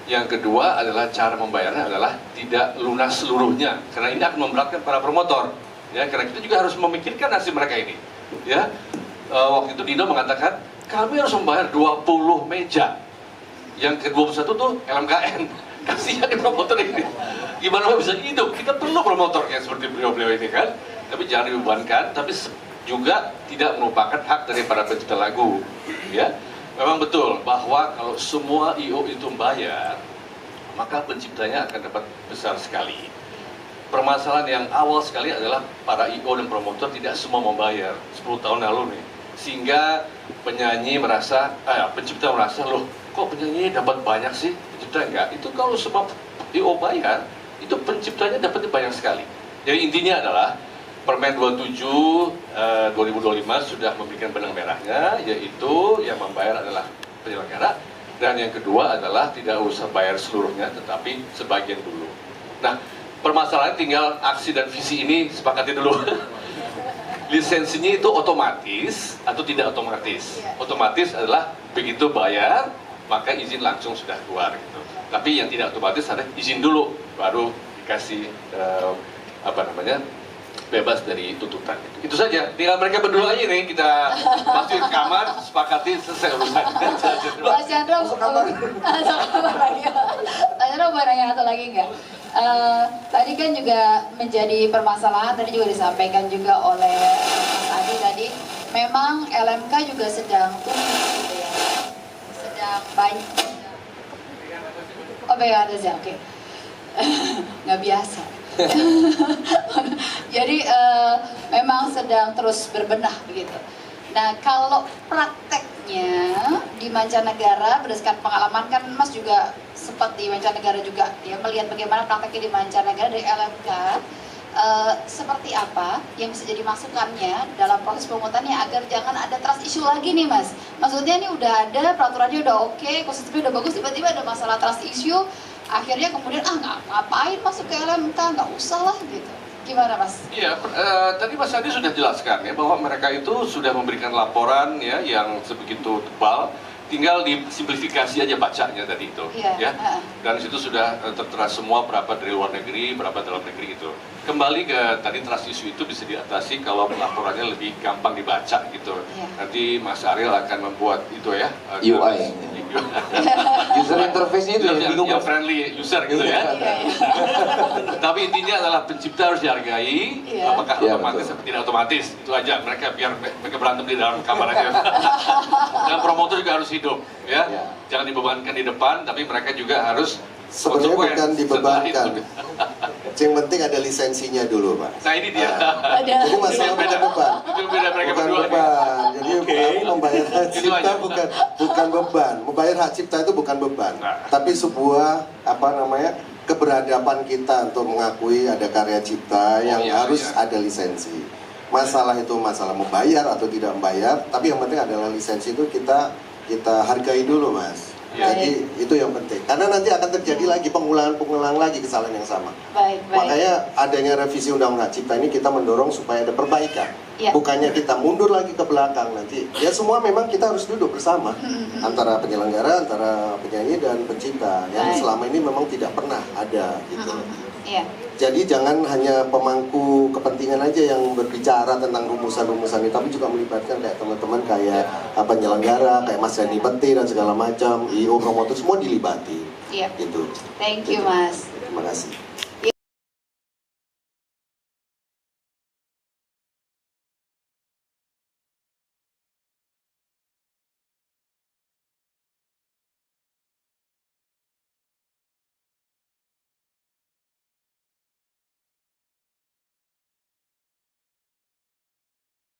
Yang kedua adalah cara membayarnya adalah tidak lunas seluruhnya, karena ini akan memberatkan para promotor. Ya, karena kita juga harus memikirkan nasib mereka ini. Ya, waktu itu Dino mengatakan kami harus membayar 20 meja. Yang ke-21 tuh LMKN. Kasihan di promotor ini. Gimana bisa hidup? Kita perlu promotor kayak seperti beliau-beliau ini kan. Tapi jangan dibebankan, tapi juga tidak merupakan hak dari para pencipta lagu. Ya, memang betul bahwa kalau semua IO itu membayar, maka penciptanya akan dapat besar sekali. Permasalahan yang awal sekali adalah para IO dan promotor tidak semua membayar 10 tahun lalu nih, sehingga penyanyi merasa, pencipta merasa loh, kok penyanyi dapat banyak sih, pencipta enggak? Itu kalau semua IO bayar, itu penciptanya dapatnya banyak sekali. Jadi intinya adalah Permen 27 2025 sudah memberikan benang merahnya, yaitu yang membayar adalah penyelenggara, dan yang kedua adalah tidak usah bayar seluruhnya, tetapi sebagian dulu. Nah, permasalahannya tinggal aksi dan visi ini sepakati dulu. Lisensinya itu otomatis atau tidak otomatis? Otomatis adalah begitu bayar, maka izin langsung sudah keluar gitu. Tapi yang tidak otomatis ada izin dulu, baru dikasih bebas dari tuntutan. Itu saja. Tinggal mereka berdua aja nih, kita masukin ke kamar, sepakati, selesai urusan. Mas Chandra, mau nanya satu lagi nggak? Tadi kan juga menjadi permasalahan, tadi juga disampaikan juga oleh Mas Adi tadi, memang LMK juga sedang tumbuh gitu ya, sedang banyak. Oh baik, ada sih, oke. Nggak biasa. Jadi memang sedang terus berbenah begitu. Nah, kalau prakteknya di mancanegara, berdasarkan pengalaman kan Mas juga sempat di mancanegara juga, ya melihat bagaimana prakteknya di mancanegara dari LMK, seperti apa yang bisa jadi masukannya dalam proses pengutannya agar jangan ada trust issue lagi nih Mas. Maksudnya ini udah ada, peraturannya udah oke, konsepnya udah bagus, tiba-tiba ada masalah trust issue, akhirnya kemudian ngapain masuk ke LMK, nggak usah lah gitu. Gimana Mas? Iya, tadi Mas Adi sudah jelaskan ya bahwa mereka itu sudah memberikan laporan ya yang sebegitu tebal, tinggal disimplifikasi aja bacanya tadi itu, ya. Dan di situ sudah tertera semua berapa dari luar negeri, berapa dalam negeri itu. Kembali ke tadi trust issue itu bisa diatasi kalau laporannya lebih gampang dibaca gitu. Nanti Mas Ariel akan membuat itu ya. UI. User interface-nya itu yang friendly user gitu ya. Tapi intinya adalah pencipta harus dihargai, apakah otomatis atau tidak otomatis, itu aja. Mereka biar mereka berantem di dalam kamar aja. Dan promotor juga harus hidup, ya. Jangan dibebankan di depan, tapi mereka juga harus sebenarnya bukan dibebankan. Yang penting ada lisensinya dulu, Pak. Nah ini dia. Jadi masalah bukan beban. Itu beda mereka bukan berdua. Beban. Jadi membayar hak cipta bukan beban. Membayar hak cipta itu bukan beban. Tapi sebuah keberadaban kita untuk mengakui ada karya cipta yang harus ada lisensi. Masalah itu masalah membayar atau tidak membayar, tapi yang penting adalah lisensi itu kita hargai dulu, Mas. Jadi itu yang penting. Karena nanti akan terjadi lagi pengulangan lagi kesalahan yang sama. Makanya adanya revisi Undang-Undang Cipta ini kita mendorong supaya ada perbaikan. Bukannya kita mundur lagi ke belakang nanti. Ya semua memang kita harus duduk bersama antara penyelenggara, antara penyanyi dan pencipta. Yang selama ini memang tidak pernah ada gitu. Jadi jangan hanya pemangku kepentingan aja yang berbicara tentang rumusan-rumusan ini, tapi juga melibatkan kayak teman-teman kayak penyelenggara, kayak Mas Yani Peti dan segala macam, IO promotor semua dilibati. Gitu. Thank you Mas. Terima kasih.